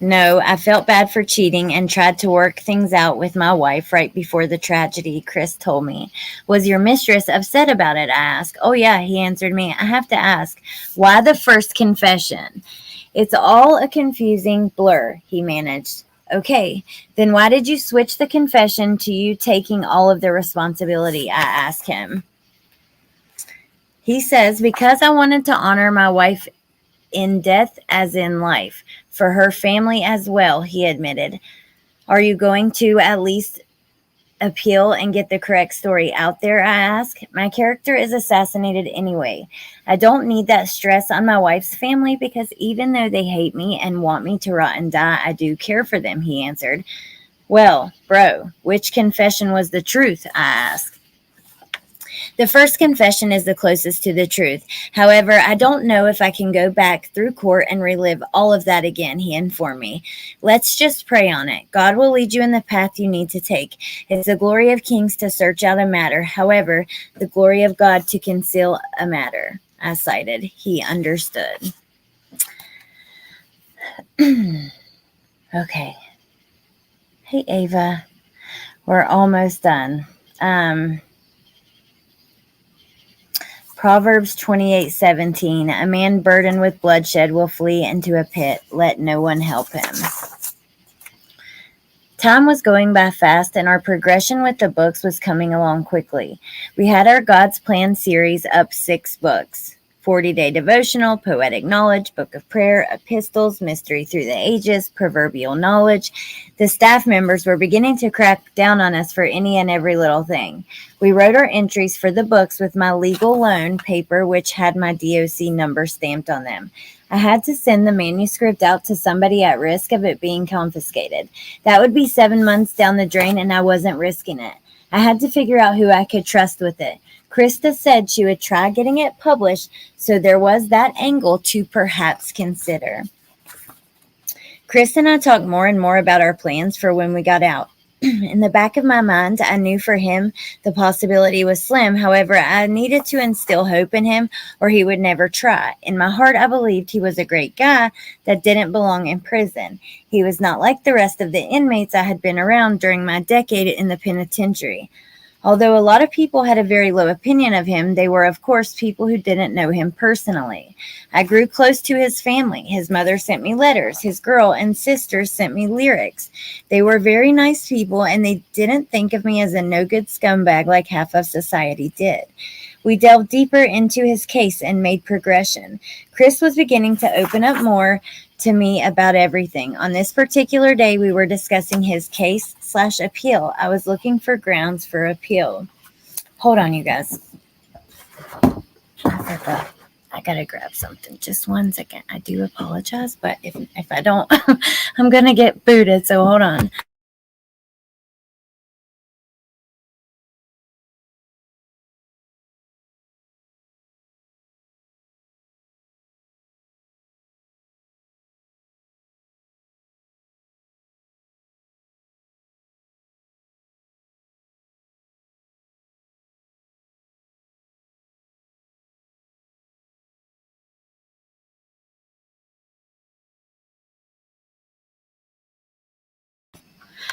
Speaker 1: no, I felt bad for cheating and tried to work things out with my wife right before the tragedy, Chris told me. Was your mistress upset about it? I asked. Oh, yeah, he answered me. I have to ask, why the first confession? It's all a confusing blur, he managed. Okay, then why did you switch the confession to you taking all of the responsibility? I asked him. He says, because I wanted to honor my wife in death as in life, for her family as well, he admitted. Are you going to at least appeal and get the correct story out there, I asked. My character is assassinated anyway. I don't need that stress on my wife's family because even though they hate me and want me to rot and die, I do care for them, he answered. Well, bro, which confession was the truth, I asked. The first confession is the closest to the truth. However, I don't know if I can go back through court and relive all of that again, he informed me. Let's just pray on it. God will lead you in the path you need to take. It's the glory of kings to search out a matter. However, the glory of God to conceal a matter. I cited. He understood. Okay. Hey, Ava. We're almost done. Proverbs 28:17. A man burdened with bloodshed will flee into a pit. Let no one help him. Time was going by fast, and our progression with the books was coming along quickly. We had our God's Plan series up 6 books. 40-day devotional, poetic knowledge, book of prayer, epistles, mystery through the ages, proverbial knowledge. The staff members were beginning to crack down on us for any and every little thing. We wrote our entries for the books with my legal loan paper, which had my DOC number stamped on them. I had to send the manuscript out to somebody at risk of it being confiscated. That would be 7 months down the drain, and I wasn't risking it. I had to figure out who I could trust with it. Krista said she would try getting it published, so there was that angle to perhaps consider. Chris and I talked more and more about our plans for when we got out. In the back of my mind, I knew for him the possibility was slim. However, I needed to instill hope in him or he would never try. In my heart, I believed he was a great guy that didn't belong in prison. He was not like the rest of the inmates I had been around during my decade in the penitentiary. Although a lot of people had a very low opinion of him, they were, of course, people who didn't know him personally. I grew close to his family. His mother sent me letters. His girl and sisters sent me lyrics. They were very nice people, and they didn't think of me as a no-good scumbag like half of society did. We delved deeper into his case and made progression. Chris was beginning to open up more to me about everything. On this particular day, we were discussing his case/appeal. I was looking for grounds for appeal. Hold on, you guys. I gotta grab something. Just 1 second. I do apologize, but if I don't, I'm gonna get booted, so hold on.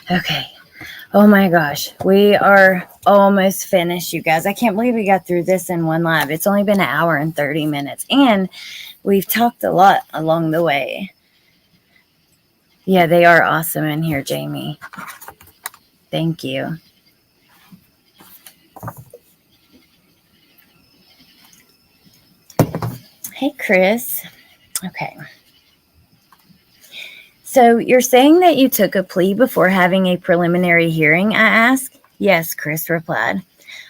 Speaker 1: Okay. Oh my gosh. We are almost finished, you guys. I can't believe we got through this in one live. It's only been an hour and 30 minutes. And we've talked a lot along the way. Yeah, they are awesome in here, Jaime. Thank you. Hey, Chris. Okay. So you're saying that you took a plea before having a preliminary hearing, I asked? Yes, Chris replied.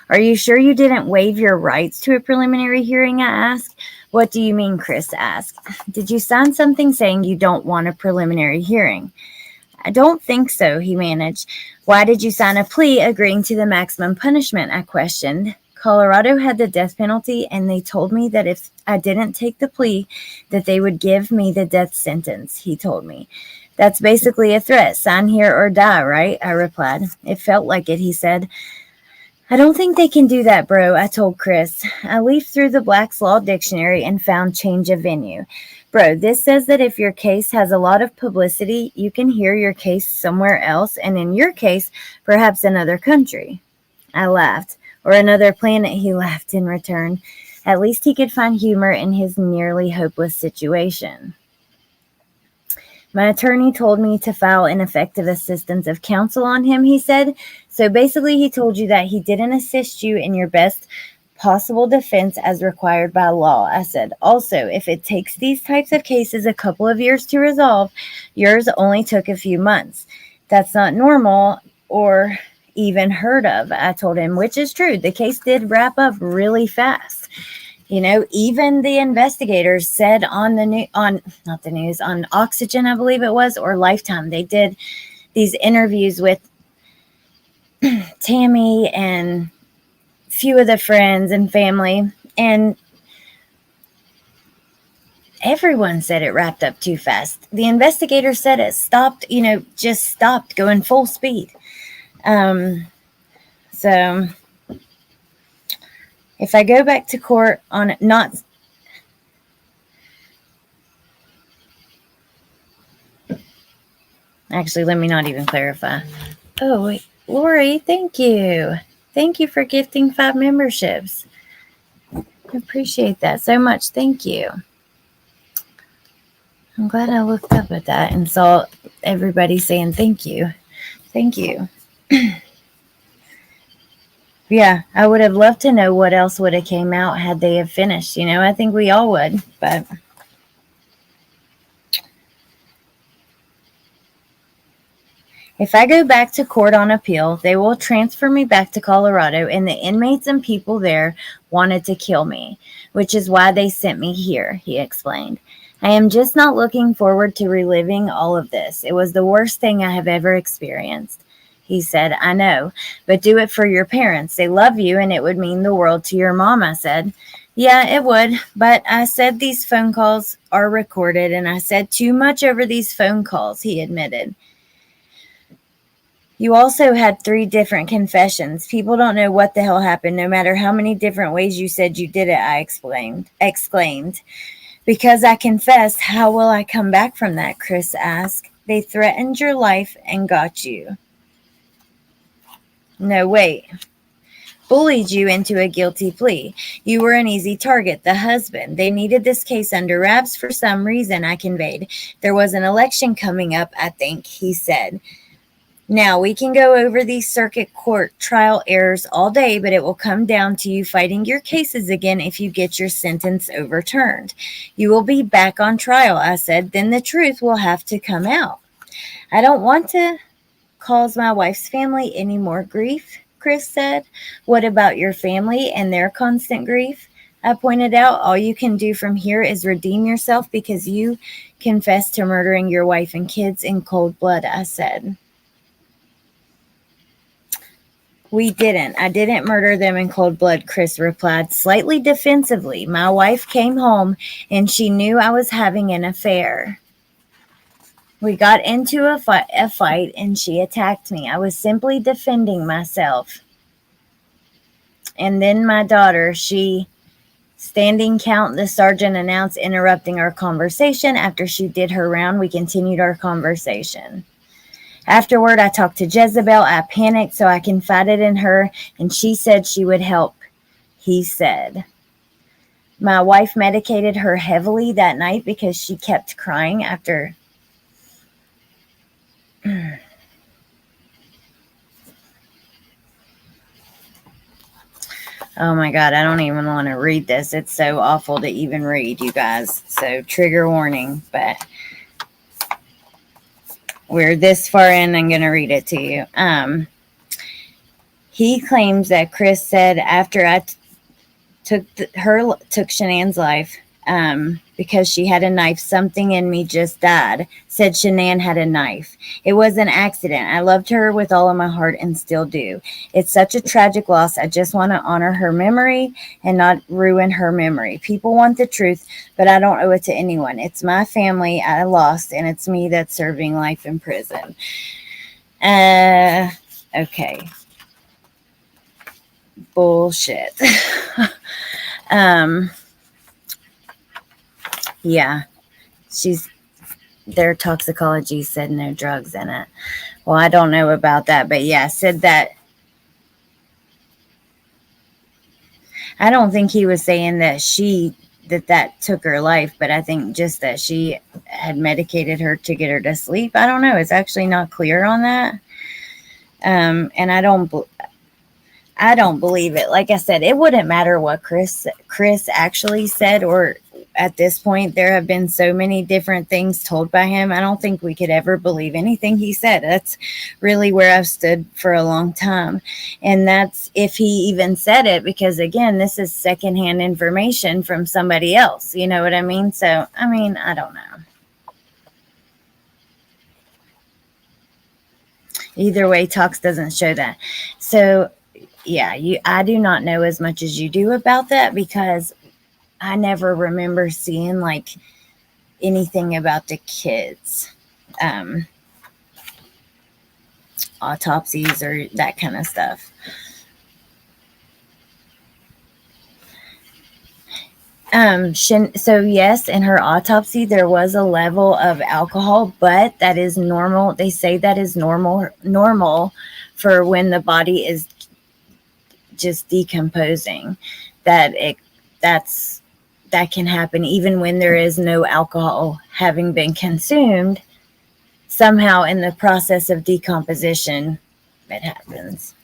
Speaker 1: Are you sure you didn't waive your rights to a preliminary hearing, I asked? What do you mean, Chris asked. Did you sign something saying you don't want a preliminary hearing? I don't think so, he managed. Why did you sign a plea agreeing to the maximum punishment, I questioned. Colorado had the death penalty, and they told me that if I didn't take the plea, that they would give me the death sentence, he told me. That's basically a threat. Sign here or die, right? I replied. It felt like it, he said. I don't think they can do that, bro, I told Chris. I leafed through the Black's Law Dictionary and found change of venue. Bro, this says that if your case has a lot of publicity, you can hear your case somewhere else, and in your case, perhaps another country. I laughed. Or another planet, he laughed in return. At least he could find humor in his nearly hopeless situation. My attorney told me to file ineffective assistance of counsel on him, he said. So basically he told you that he didn't assist you in your best possible defense as required by law, I said. Also, if it takes these types of cases a couple of years to resolve, yours only took a few months. That's not normal or even heard of, I told him, which is true. The case did wrap up really fast. You know, even the investigators said on the on Oxygen, I believe it was, or Lifetime, they did these interviews with Tammy and a few of the friends and family, and everyone said it wrapped up too fast. The investigator said it stopped, just stopped going full speed. So if I go back to court on not, actually, let me not even clarify. Oh, wait, Lori, thank you. Thank you for gifting 5 memberships. I appreciate that so much. Thank you. I'm glad I looked up at that and saw everybody saying thank you. Thank you. Yeah, I would have loved to know what else would have came out had they have finished. I think we all would, but if I go back to court on appeal, they will transfer me back to Colorado, and the inmates and people there wanted to kill me, which is why they sent me here, he explained. I am just not looking forward to reliving all of this. It was the worst thing I have ever experienced. He said, I know, but do it for your parents. They love you and it would mean the world to your mom, I said. Yeah, it would, but I said these phone calls are recorded and I said too much over these phone calls, he admitted. You also had 3 different confessions. People don't know what the hell happened, no matter how many different ways you said you did it, I exclaimed. Because I confessed, how will I come back from that? Chris asked. They threatened your life and got you. No, wait. Bullied you into a guilty plea. You were an easy target, the husband. They needed this case under wraps for some reason, I conveyed. There was an election coming up, I think, he said. Now, we can go over these circuit court trial errors all day, but it will come down to you fighting your cases again if you get your sentence overturned. You will be back on trial, I said. Then the truth will have to come out. I don't want to cause my wife's family any more grief, Chris said. What about your family and their constant grief? I pointed out, all you can do from here is redeem yourself because you confessed to murdering your wife and kids in cold blood, I said. We didn't. I didn't murder them in cold blood, Chris replied, slightly defensively. My wife came home and she knew I was having an affair. We got into a fight and she attacked me. I was simply defending myself. And then my daughter, standing count, the sergeant announced, interrupting our conversation. After she did her round, we continued our conversation. Afterward, I talked to Jezebel. I panicked, so I confided in her, and she said she would help, he said. My wife medicated her heavily that night because she kept crying after. Oh my God, I don't even want to read this. It's so awful to even read, you guys. So, trigger warning, but we're this far in, I'm going to read it to you. He claims that Chris said after I took Shanann's life, because she had a knife, something in me just died, said Shanann had a knife. It was an accident. I loved her with all of my heart and still do. It's such a tragic loss. I just want to honor her memory and not ruin her memory. People want the truth, but I don't owe it to anyone. It's my family I lost, and it's me that's serving life in prison. Okay. Bullshit. Yeah, their toxicology said no drugs in it. Well, I don't know about that, but yeah, said that. I don't think he was saying that that took her life, but I think just that she had medicated her to get her to sleep. I don't know. It's actually not clear on that. And I don't believe it. Like I said, it wouldn't matter what Chris actually said, or at this point, there have been so many different things told by him. I don't think we could ever believe anything he said. That's really where I've stood for a long time. And that's if he even said it, because again, this is secondhand information from somebody else. You know what I mean? So, I mean, I don't know. Either way, Tox doesn't show that. So, yeah, I do not know as much as you do about that, because I never remember seeing like anything about the kids, autopsies or that kind of stuff. So yes, in her autopsy, there was a level of alcohol, but that is normal. They say that is normal for when the body is just decomposing, that can happen even when there is no alcohol having been consumed. Somehow in the process of decomposition, it happens.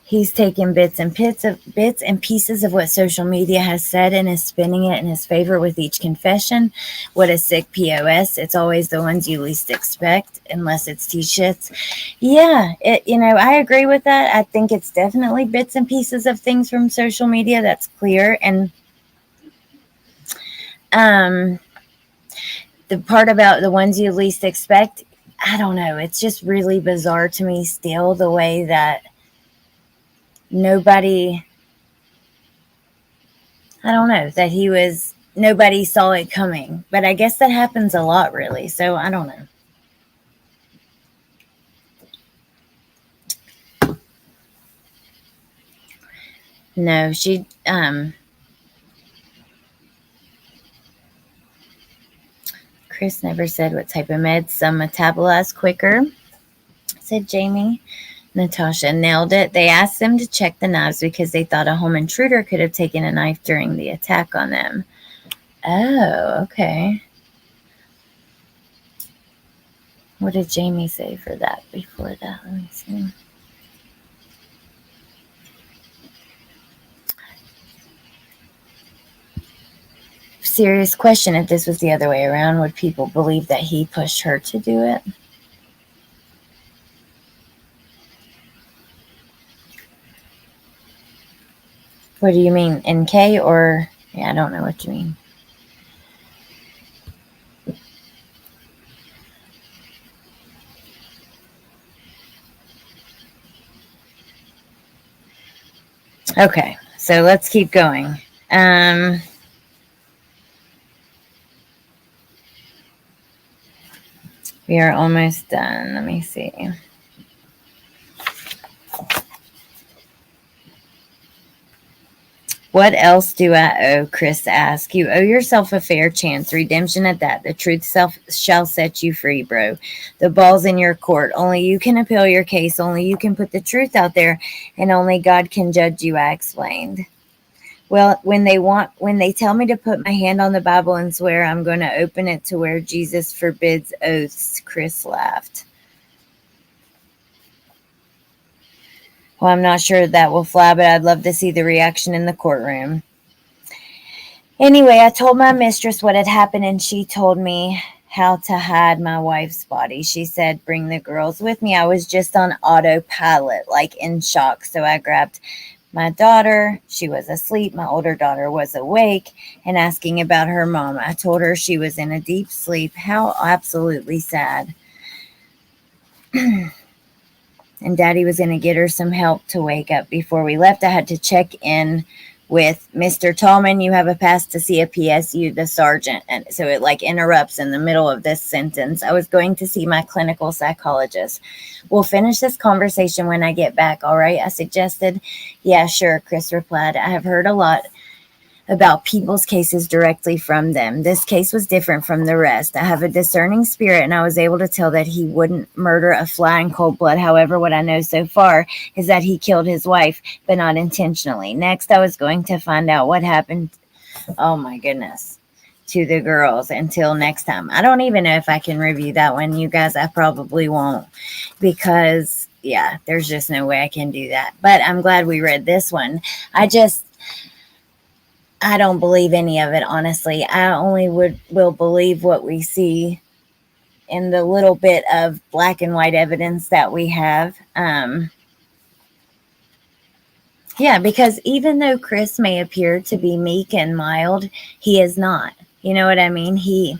Speaker 1: He's taken bits and pieces of what social media has said and is spinning it in his favor with each confession. What a sick POS. It's always the ones you least expect, unless it's T-shits. Yeah, I agree with that. I think it's definitely bits and pieces of things from social media. That's clear. And The part about the ones you least expect, I don't know. It's just really bizarre to me still, the way that nobody, I don't know, that nobody saw it coming. But I guess that happens a lot, really. So I don't know. No, Chris never said what type of meds some metabolize quicker, said Jaime. Natasha nailed it. They asked them to check the knives because they thought a home intruder could have taken a knife during the attack on them. Oh, okay. What did Jaime say for that before that? Let me see. Serious question. If this was the other way around, would people believe that he pushed her to do it? What do you mean? NK or? Yeah, I don't know what you mean. Okay, so let's keep going. We are almost done. Let me see. What else do I owe? Chris asked. You owe yourself a fair chance. Redemption at that. The truth shall set you free, bro. The ball's in your court. Only you can appeal your case. Only you can put the truth out there. And only God can judge you, I explained. Well, when they tell me to put my hand on the Bible and swear, I'm going to open it to where Jesus forbids oaths, Chris laughed. Well, I'm not sure that will fly, but I'd love to see the reaction in the courtroom. Anyway, I told my mistress what had happened, and she told me how to hide my wife's body. She said, bring the girls with me. I was just on autopilot, like in shock. So I grabbed my daughter. She was asleep. My older daughter was awake and asking about her mom. I told her she was in a deep sleep. How absolutely sad. And Daddy was going to get her some help to wake up. Before we left, I had to check in with Mr. Tallman. You have a pass to see a PSU, the sergeant. And so it like interrupts in the middle of this sentence. I was going to see my clinical psychologist. We'll finish this conversation when I get back, all right? I suggested. Yeah, sure, Chris replied. I have heard a lot about people's cases directly from them. This case was different from the rest. I have a discerning spirit, and I was able to tell that he wouldn't murder a fly in cold blood. However, what I know so far is that he killed his wife, but not intentionally. Next, I was going to find out what happened. Oh my goodness. To the girls. Until next time. I don't even know if I can review that one, you guys. I probably won't, because yeah, there's just no way I can do that. But I'm glad we read this one. I don't believe any of it, honestly. I only will believe what we see in the little bit of black and white evidence that we have. Yeah, because even though Chris may appear to be meek and mild, he is not. You know what I mean? He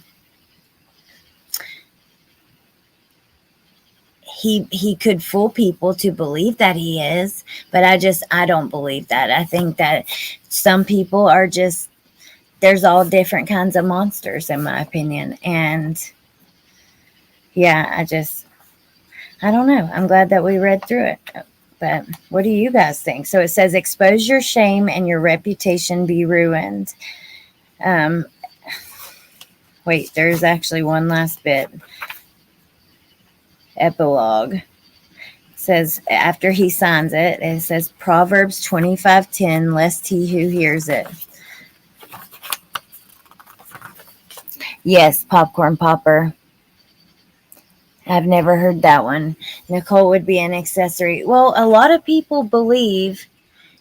Speaker 1: could fool people to believe that he is, but I don't believe that. I think that some people are just, there's all different kinds of monsters, in my opinion. And yeah, I don't know. I'm glad that we read through it. But what do you guys think? So it says, expose your shame and your reputation be ruined. Wait, there's actually one last bit. Epilogue. It says, after he signs it, it says, Proverbs 25:10, lest he who hears it. Yes, Popcorn Popper. I've never heard that one. Nicole would be an accessory. Well, a lot of people believe,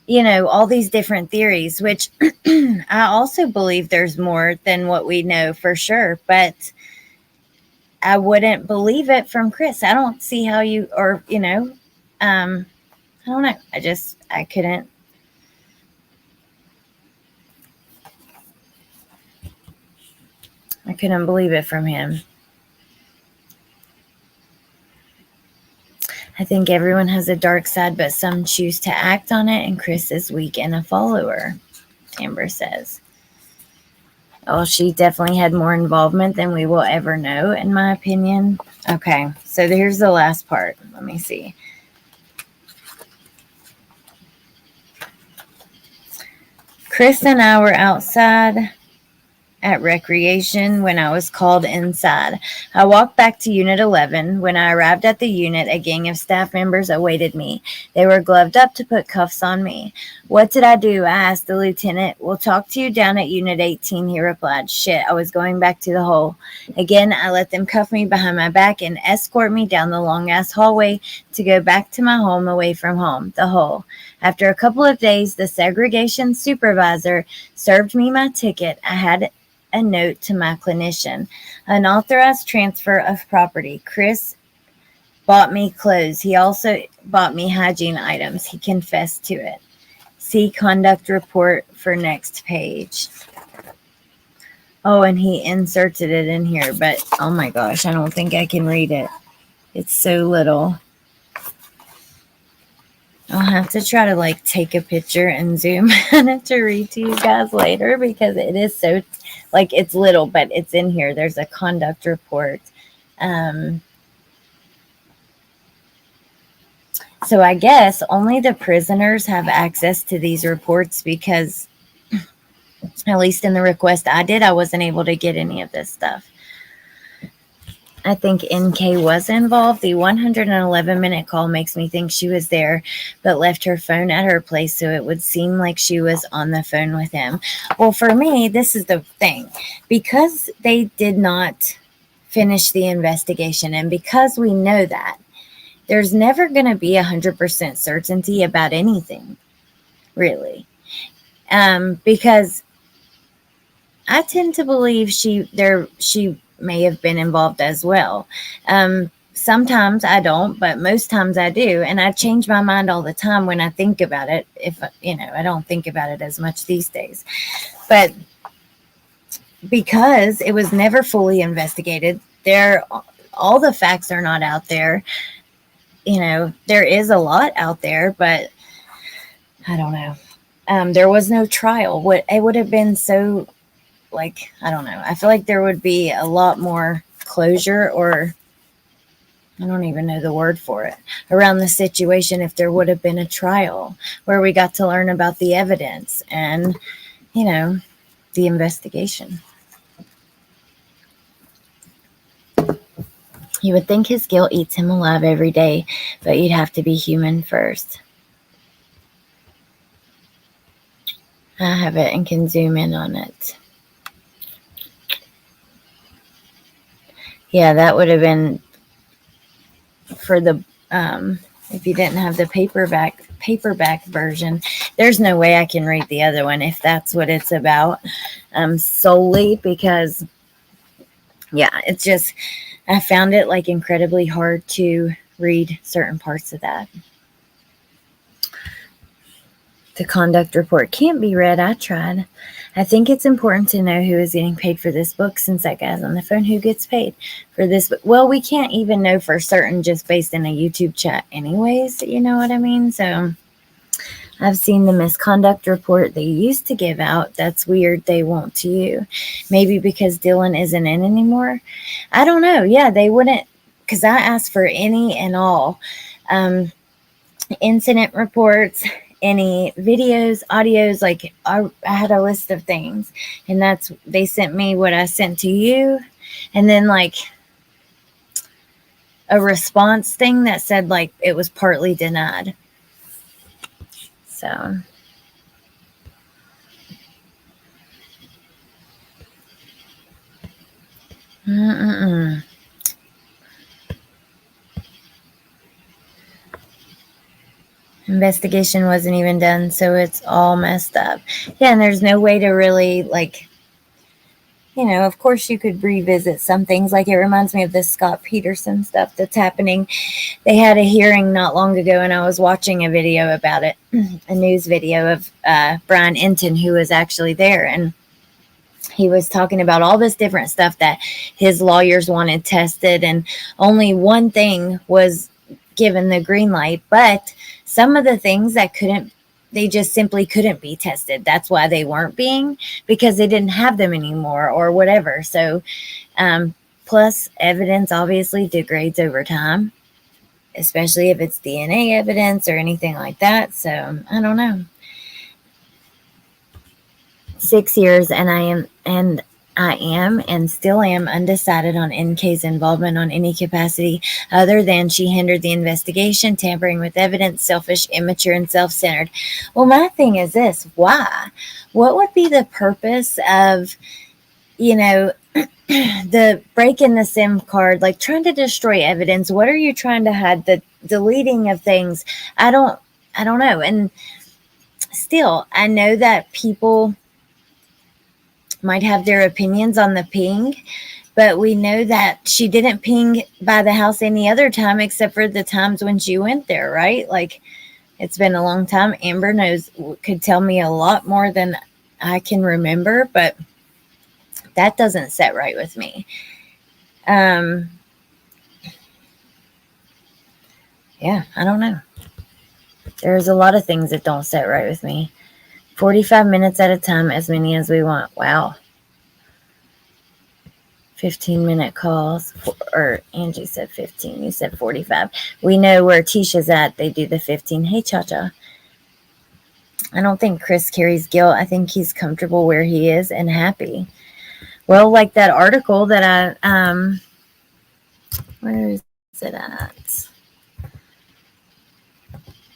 Speaker 1: all these different theories, which I also believe there's more than what we know for sure. But I wouldn't believe it from Chris. I don't see how you, or, I don't know. I couldn't. I couldn't believe it from him. I think everyone has a dark side, but some choose to act on it, and Chris is weak and a follower, Amber says. Oh, she definitely had more involvement than we will ever know, in my opinion. Okay, so here's the last part. Let me see. Chris and I were outside at recreation when I was called inside. I walked back to Unit 11. When I arrived at the unit, a gang of staff members awaited me. They were gloved up to put cuffs on me. What did I do? I asked the lieutenant. We'll talk to you down at Unit 18, he replied. Shit, I was going back to the hole. Again, I let them cuff me behind my back and escort me down the long-ass hallway to go back to my home away from home, the hole. After a couple of days, the segregation supervisor served me my ticket. I had a note to my clinician. Unauthorized transfer of property. Chris bought me clothes. He also bought me hygiene items. He confessed to it. See conduct report for next page. Oh, and he inserted it in here, but oh my gosh, I don't think I can read it. It's so little. I'll have to try to take a picture and zoom in it to read to you guys later, because it is so, it's little, but it's in here. There's a conduct report. So I guess only the prisoners have access to these reports, because at least in the request I did, I wasn't able to get any of this stuff. I think NK was involved. The 111-minute call makes me think she was there, but left her phone at her place, so it would seem like she was on the phone with him. Well, for me, this is the thing. Because they did not finish the investigation, and because we know that, there's never going to be 100% certainty about anything, really. Because I tend to believe she may have been involved as well. Sometimes I don't, but most times I do. And I change my mind all the time when I think about it. If, I don't think about it as much these days. But because it was never fully investigated, all the facts are not out there. There is a lot out there, but I don't know. There was no trial. It would have been so, I don't know. I feel like there would be a lot more closure, or I don't even know the word for it, around the situation if there would have been a trial where we got to learn about the evidence and, the investigation. You would think his guilt eats him alive every day, but you'd have to be human first. I have it and can zoom in on it. Yeah, that would have been for the, if you didn't have the paperback version. There's no way I can read the other one if that's what it's about, solely because, yeah, it's just, I found it incredibly hard to read certain parts of that. The conduct report can't be read. I tried. I think it's important to know who is getting paid for this book, since that guy's on the phone. Who gets paid for this book? Well, we can't even know for certain just based in a YouTube chat anyways. You know what I mean? So I've seen the misconduct report they used to give out. That's weird they won't to you. Maybe because Dylan isn't in anymore. I don't know. Yeah, they wouldn't, because I asked for any and all incident reports, any videos, audios. I had a list of things, and they sent me what I sent to you, and then a response thing that said it was partly denied. So investigation wasn't even done, so it's all messed up. Yeah, and there's no way to really of course you could revisit some things. It reminds me of this Scott Peterson stuff that's happening. They had a hearing not long ago, and I was watching a video about it, a news video of Brian Enton, who was actually there, and he was talking about all this different stuff that his lawyers wanted tested, and only one thing was given the green light. But some of the things that couldn't, they just simply couldn't be tested. That's why they weren't being, because they didn't have them anymore or whatever. So plus evidence obviously degrades over time, especially if it's DNA evidence or anything like that. So I don't know. 6 years, and I am and still am undecided on NK's involvement on any capacity other than she hindered the investigation, tampering with evidence, selfish, immature, and self-centered. Well, my thing is this: why? What would be the purpose of, the breaking the SIM card, like trying to destroy evidence? What are you trying to hide? The deleting of things? I don't know. And still, I know that people might have their opinions on the ping, but we know that she didn't ping by the house any other time except for the times when she went there, right? Like, it's been a long time. Amber could tell me a lot more than I can remember, but that doesn't set right with me. Yeah, I don't know. There's a lot of things that don't set right with me. 45 minutes at a time, as many as we want. Wow. 15-minute calls, or Angie said 15. You said 45. We know where Tisha's at. They do the 15. Hey, Cha-Cha. I don't think Chris carries guilt. I think he's comfortable where he is and happy. Well, like that article that where is it at?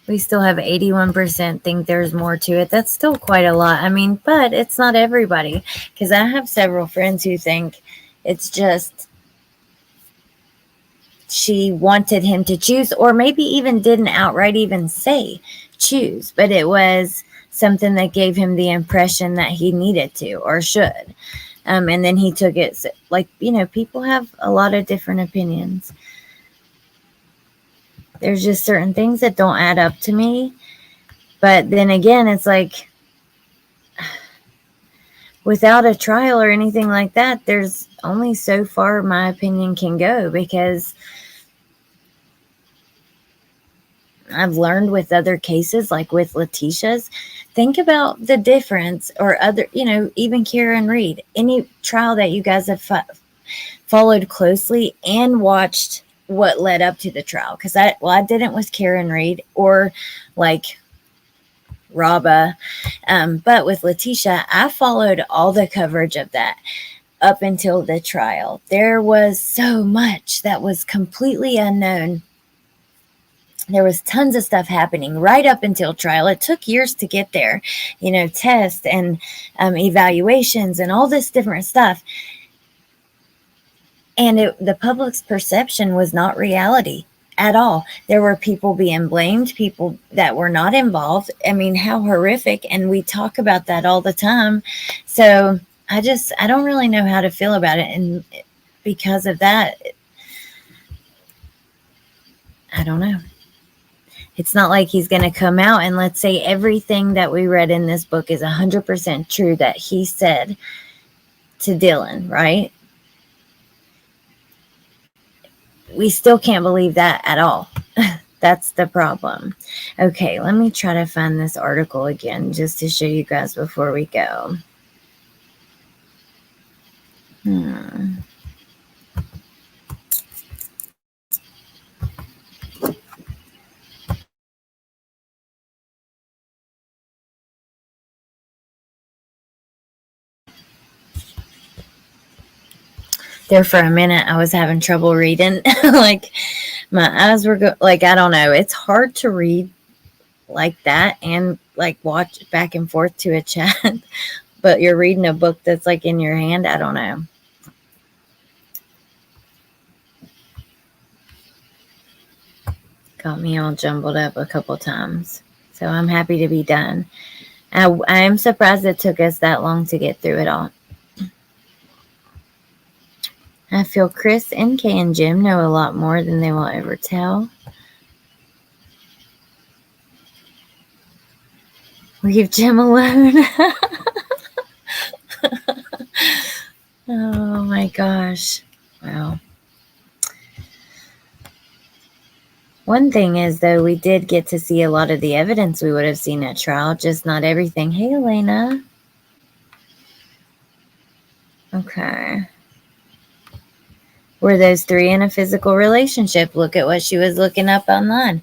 Speaker 1: We still have 81% think there's more to it. That's still quite a lot. I mean, but it's not everybody, because I have several friends who think it's just she wanted him to choose, or maybe even didn't outright even say choose, but it was something that gave him the impression that he needed to or should. And then he took it, like, people have a lot of different opinions. There's just certain things that don't add up to me. But then again, it's like, without a trial or anything like that, there's only so far my opinion can go, because I've learned with other cases, like with Letitia's, think about the difference, or other, even Karen Reed, any trial that you guys have followed closely and watched what led up to the trial. Because I didn't with Karen Reed or like Raba, but with Letitia, I followed all the coverage of that up until the trial. There was so much that was completely unknown. There was tons of stuff happening right up until trial. It took years to get there, tests and evaluations and all this different stuff. And the public's perception was not reality at all. There were people being blamed, people that were not involved. I mean, how horrific. And we talk about that all the time. So I don't really know how to feel about it. And because of that, I don't know. It's not like he's going to come out and let's say everything that we read in this book is 100% true that he said to Dylan, right? We still can't believe that at all. That's the problem. Okay, let me try to find this article again just to show you guys before we go. There for a minute, I was having trouble reading. Like, my eyes were like, I don't know. It's hard to read like that and like watch back and forth to a chat, but you're reading a book that's like in your hand. I don't know. Got me all jumbled up a couple times. So I'm happy to be done. I am surprised it took us that long to get through it all. I feel Chris, NK, and Jim know a lot more than they will ever tell. Leave Jim alone. Oh my gosh. Wow. One thing is, though, we did get to see a lot of the evidence we would have seen at trial, just not everything. Hey, Elena. Okay. Were those three in a physical relationship? Look at what she was looking up online.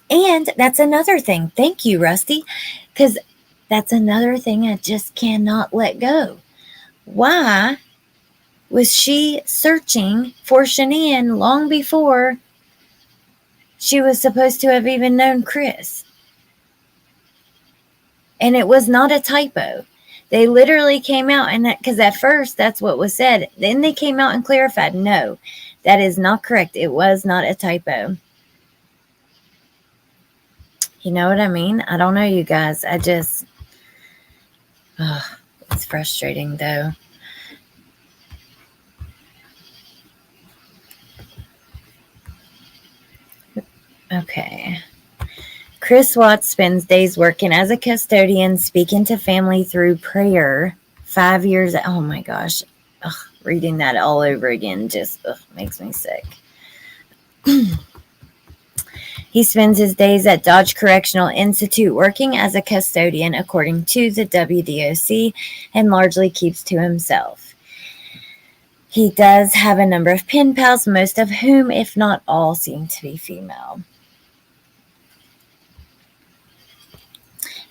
Speaker 1: And that's another thing. Thank you, Rusty. Because that's another thing I just cannot let go. Why was she searching for Shanian long before she was supposed to have even known Chris? And it was not a typo. They literally came out, and because at first that's what was said. Then they came out and clarified, no, that is not correct. It was not a typo. You know what I mean? I don't know, you guys. It's frustrating, though. Okay. Chris Watts spends days working as a custodian, speaking to family through prayer. 5 years. Oh my gosh. Ugh, reading that all over again just makes me sick. He spends his days at Dodge Correctional Institute working as a custodian, according to the WDOC, and largely keeps to himself. He does have a number of pen pals, most of whom, if not all, seem to be female.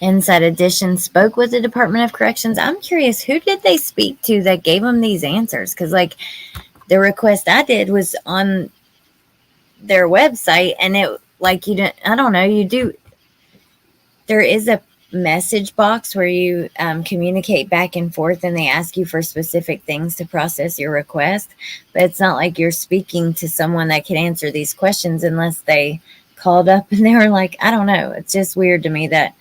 Speaker 1: Inside Edition spoke with the Department of Corrections. I'm curious, who did they speak to that gave them these answers? Because, like, the request I did was on their website, and it, like, you don't, I don't know, you do, there is a message box where you communicate back and forth, and they ask you for specific things to process your request, but it's not like you're speaking to someone that can answer these questions unless they called up and they were like, I don't know. It's just weird to me that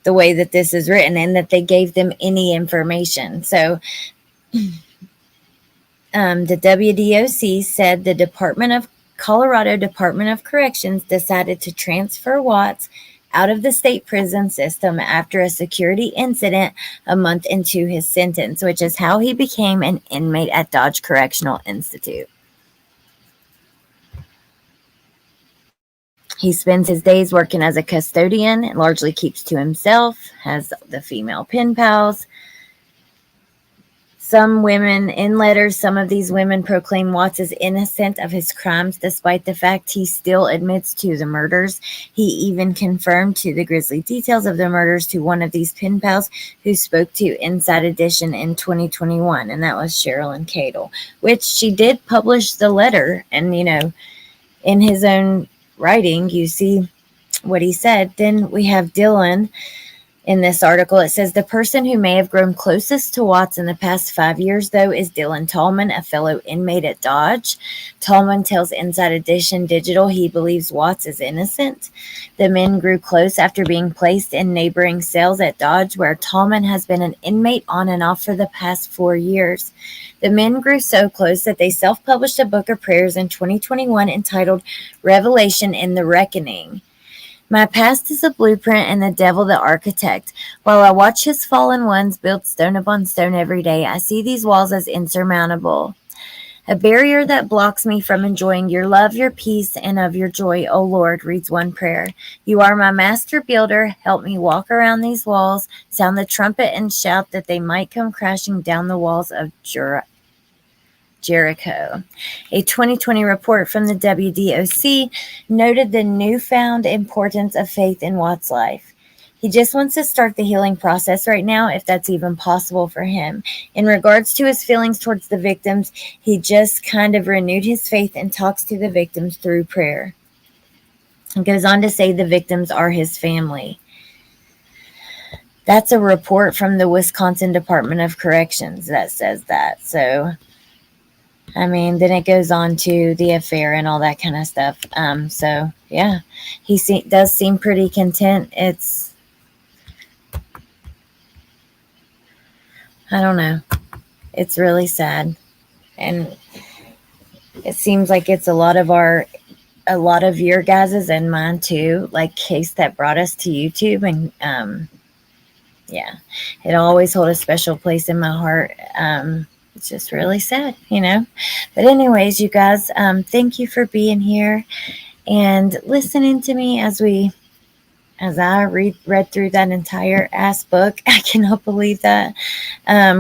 Speaker 1: the way that this is written and that they gave them any information. So the WDOC said the Colorado Department of Corrections decided to transfer Watts out of the state prison system after a security incident a month into his sentence, which is how he became an inmate at Dodge Correctional Institute. He spends his days working as a custodian and largely keeps to himself, has the female pen pals. Some women, in letters, some of these women proclaim Watts as innocent of his crimes, despite the fact he still admits to the murders. He even confirmed to the grisly details of the murders to one of these pen pals who spoke to Inside Edition in 2021, and that was Sherilyn Cadle, which she did publish the letter, and, you know, in his own writing, you see what he said. Then we have Dylan in this article. It says the person who may have grown closest to Watts in the past 5 years, though, is Dylan Tallman, a fellow inmate at Dodge. Tallman tells Inside Edition Digital he believes Watts is innocent. The men grew close after being placed in neighboring cells at Dodge, where Tallman has been an inmate on and off for the past 4 years. The men grew so close that they self-published a book of prayers in 2021 entitled Revelation in the Reckoning. My past is a blueprint and the devil the architect. While I watch his fallen ones build stone upon stone every day, I see these walls as insurmountable. A barrier that blocks me from enjoying your love, your peace, and of your joy, O Lord, reads one prayer. You are my master builder. Help me walk around these walls, sound the trumpet and shout that they might come crashing down the walls of Jericho. A 2020 report from the WDOC noted the newfound importance of faith in Watts' life. He just wants to start the healing process right now, if that's even possible for him. In regards to his feelings towards the victims, he just kind of renewed his faith and talks to the victims through prayer. He goes on to say the victims are his family. That's a report from the Wisconsin Department of Corrections that says that. So, I mean, then it goes on to the affair and all that kind of stuff. So, yeah, he does seem pretty content. I don't know. It's really sad. And it seems like it's a lot of your guys's and mine too, like case that brought us to YouTube. And Yeah, it always hold a special place in my heart. It's just really sad, you know. But anyways, you guys, thank you for being here and listening to me as I read through that entire ass book. I cannot believe that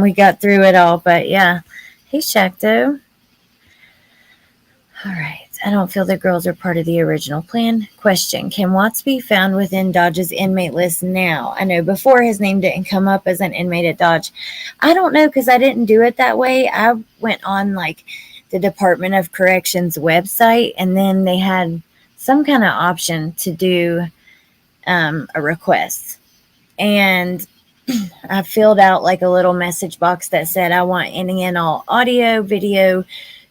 Speaker 1: we got through it all. But yeah, hey Shakto. All right. I don't feel the girls are part of the original plan. Question: can Watts be found within Dodge's inmate list now? I know before his name didn't come up as an inmate at Dodge. I don't know because I didn't do it that way. I went on like the Department of Corrections website, and then they had some kind of option to do a request. And I filled out like a little message box that said I want any and all audio, video,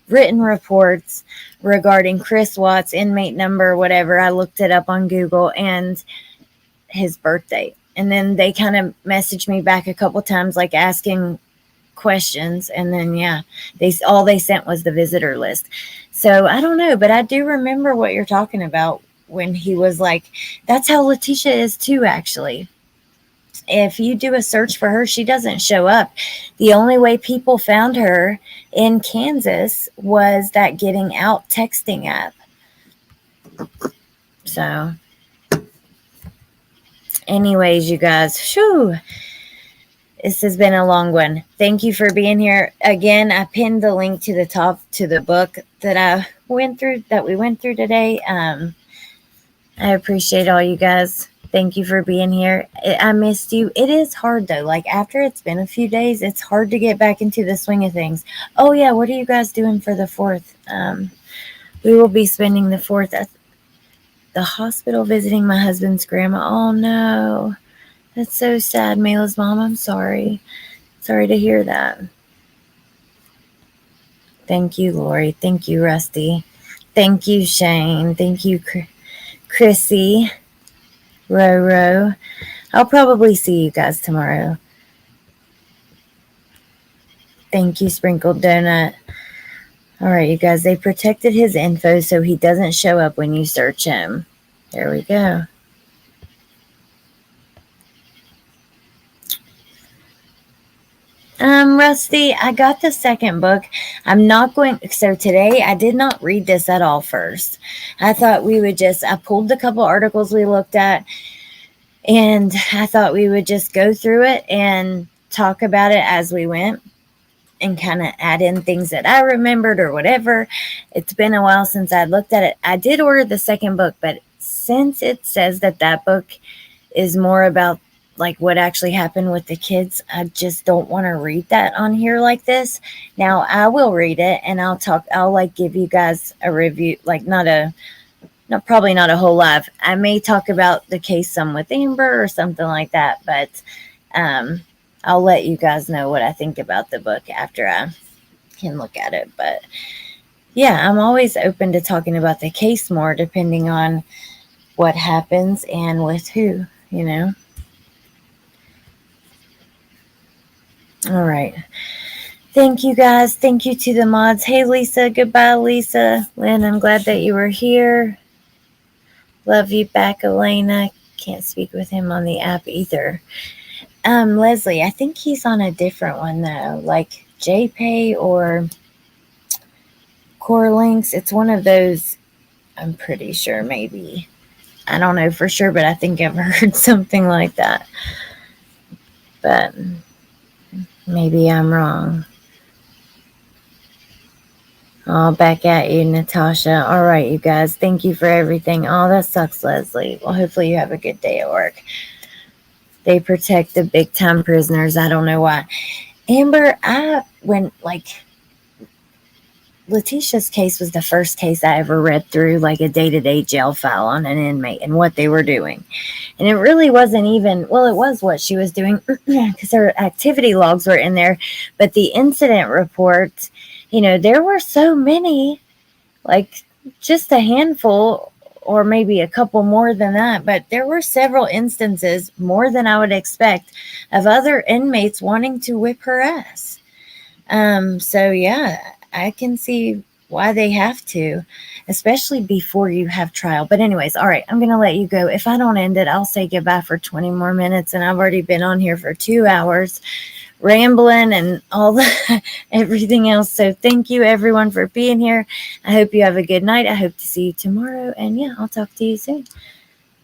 Speaker 1: written reports regarding Chris Watts, inmate number, whatever. I looked it up on Google and his birthday. And then they kind of messaged me back a couple times, like asking questions. And then, yeah, all they sent was the visitor list. So I don't know, but I do remember what you're talking about when he was like, that's how Letitia is too, actually. If you do a search for her, she doesn't show up. The only way people found her in Kansas was that Getting Out texting app. So, anyways, you guys, whew, this has been a long one. Thank you for being here. Again, I pinned the link to the top to the book that we went through today. I appreciate all you guys. Thank you for being here. I missed you. It is hard though. Like after it's been a few days, it's hard to get back into the swing of things. Oh yeah, what are you guys doing for the 4th? We will be spending the 4th at the hospital visiting my husband's grandma. Oh no, that's so sad, Mayla's mom. I'm sorry. Sorry to hear that. Thank you, Lori. Thank you, Rusty. Thank you, Shane. Thank you, Chrissy. Roro. I'll probably see you guys tomorrow. Thank you, Sprinkled Donut. All right, you guys, they protected his info so he doesn't show up when you search him. There we go. Rusty, I got the second book. I'm not going, so today I did not read this at all first. I thought we would I pulled the couple articles we looked at, and I thought we would just go through it and talk about it as we went and kind of add in things that I remembered or whatever. It's been a while since I looked at it. I did order the second book, but since it says that book is more about like what actually happened with the kids, I just don't want to read that on here like this. Now I will read it and I'll like give you guys a review, like probably not a whole lot. I may talk about the case some with Amber or something like that, but I'll let you guys know what I think about the book after I can look at it. But yeah, I'm always open to talking about the case more depending on what happens and with who, you know. All right. Thank you guys. Thank you to the mods. Hey, Lisa. Goodbye, Lisa. Lynn, I'm glad that you were here. Love you back, Elena. Can't speak with him on the app either. Leslie, I think he's on a different one though, like JPay or Core Links. It's one of those, I'm pretty sure, maybe. I don't know for sure, but I think I've heard something like that. But maybe I'm wrong. Oh, back at you, Natasha. All right, you guys. Thank you for everything. Oh, that sucks, Leslie. Well, hopefully you have a good day at work. They protect the big-time prisoners. I don't know why. Amber, Letitia's case was the first case I ever read through, like a day-to-day jail file on an inmate and what they were doing. And it really wasn't even, well, it was what she was doing because her activity logs were in there. But the incident reports, you know, there were so many, like just a handful or maybe a couple more than that. But there were several instances, more than I would expect, of other inmates wanting to whip her ass. So, yeah, I can see why they have to, especially before you have trial. But anyways, all right, I'm going to let you go. If I don't end it, I'll say goodbye for 20 more minutes, and I've already been on here for 2 hours rambling and all the everything else. So thank you everyone for being here. I hope you have a good night. I hope to see you tomorrow, and yeah, I'll talk to you soon.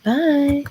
Speaker 1: Bye.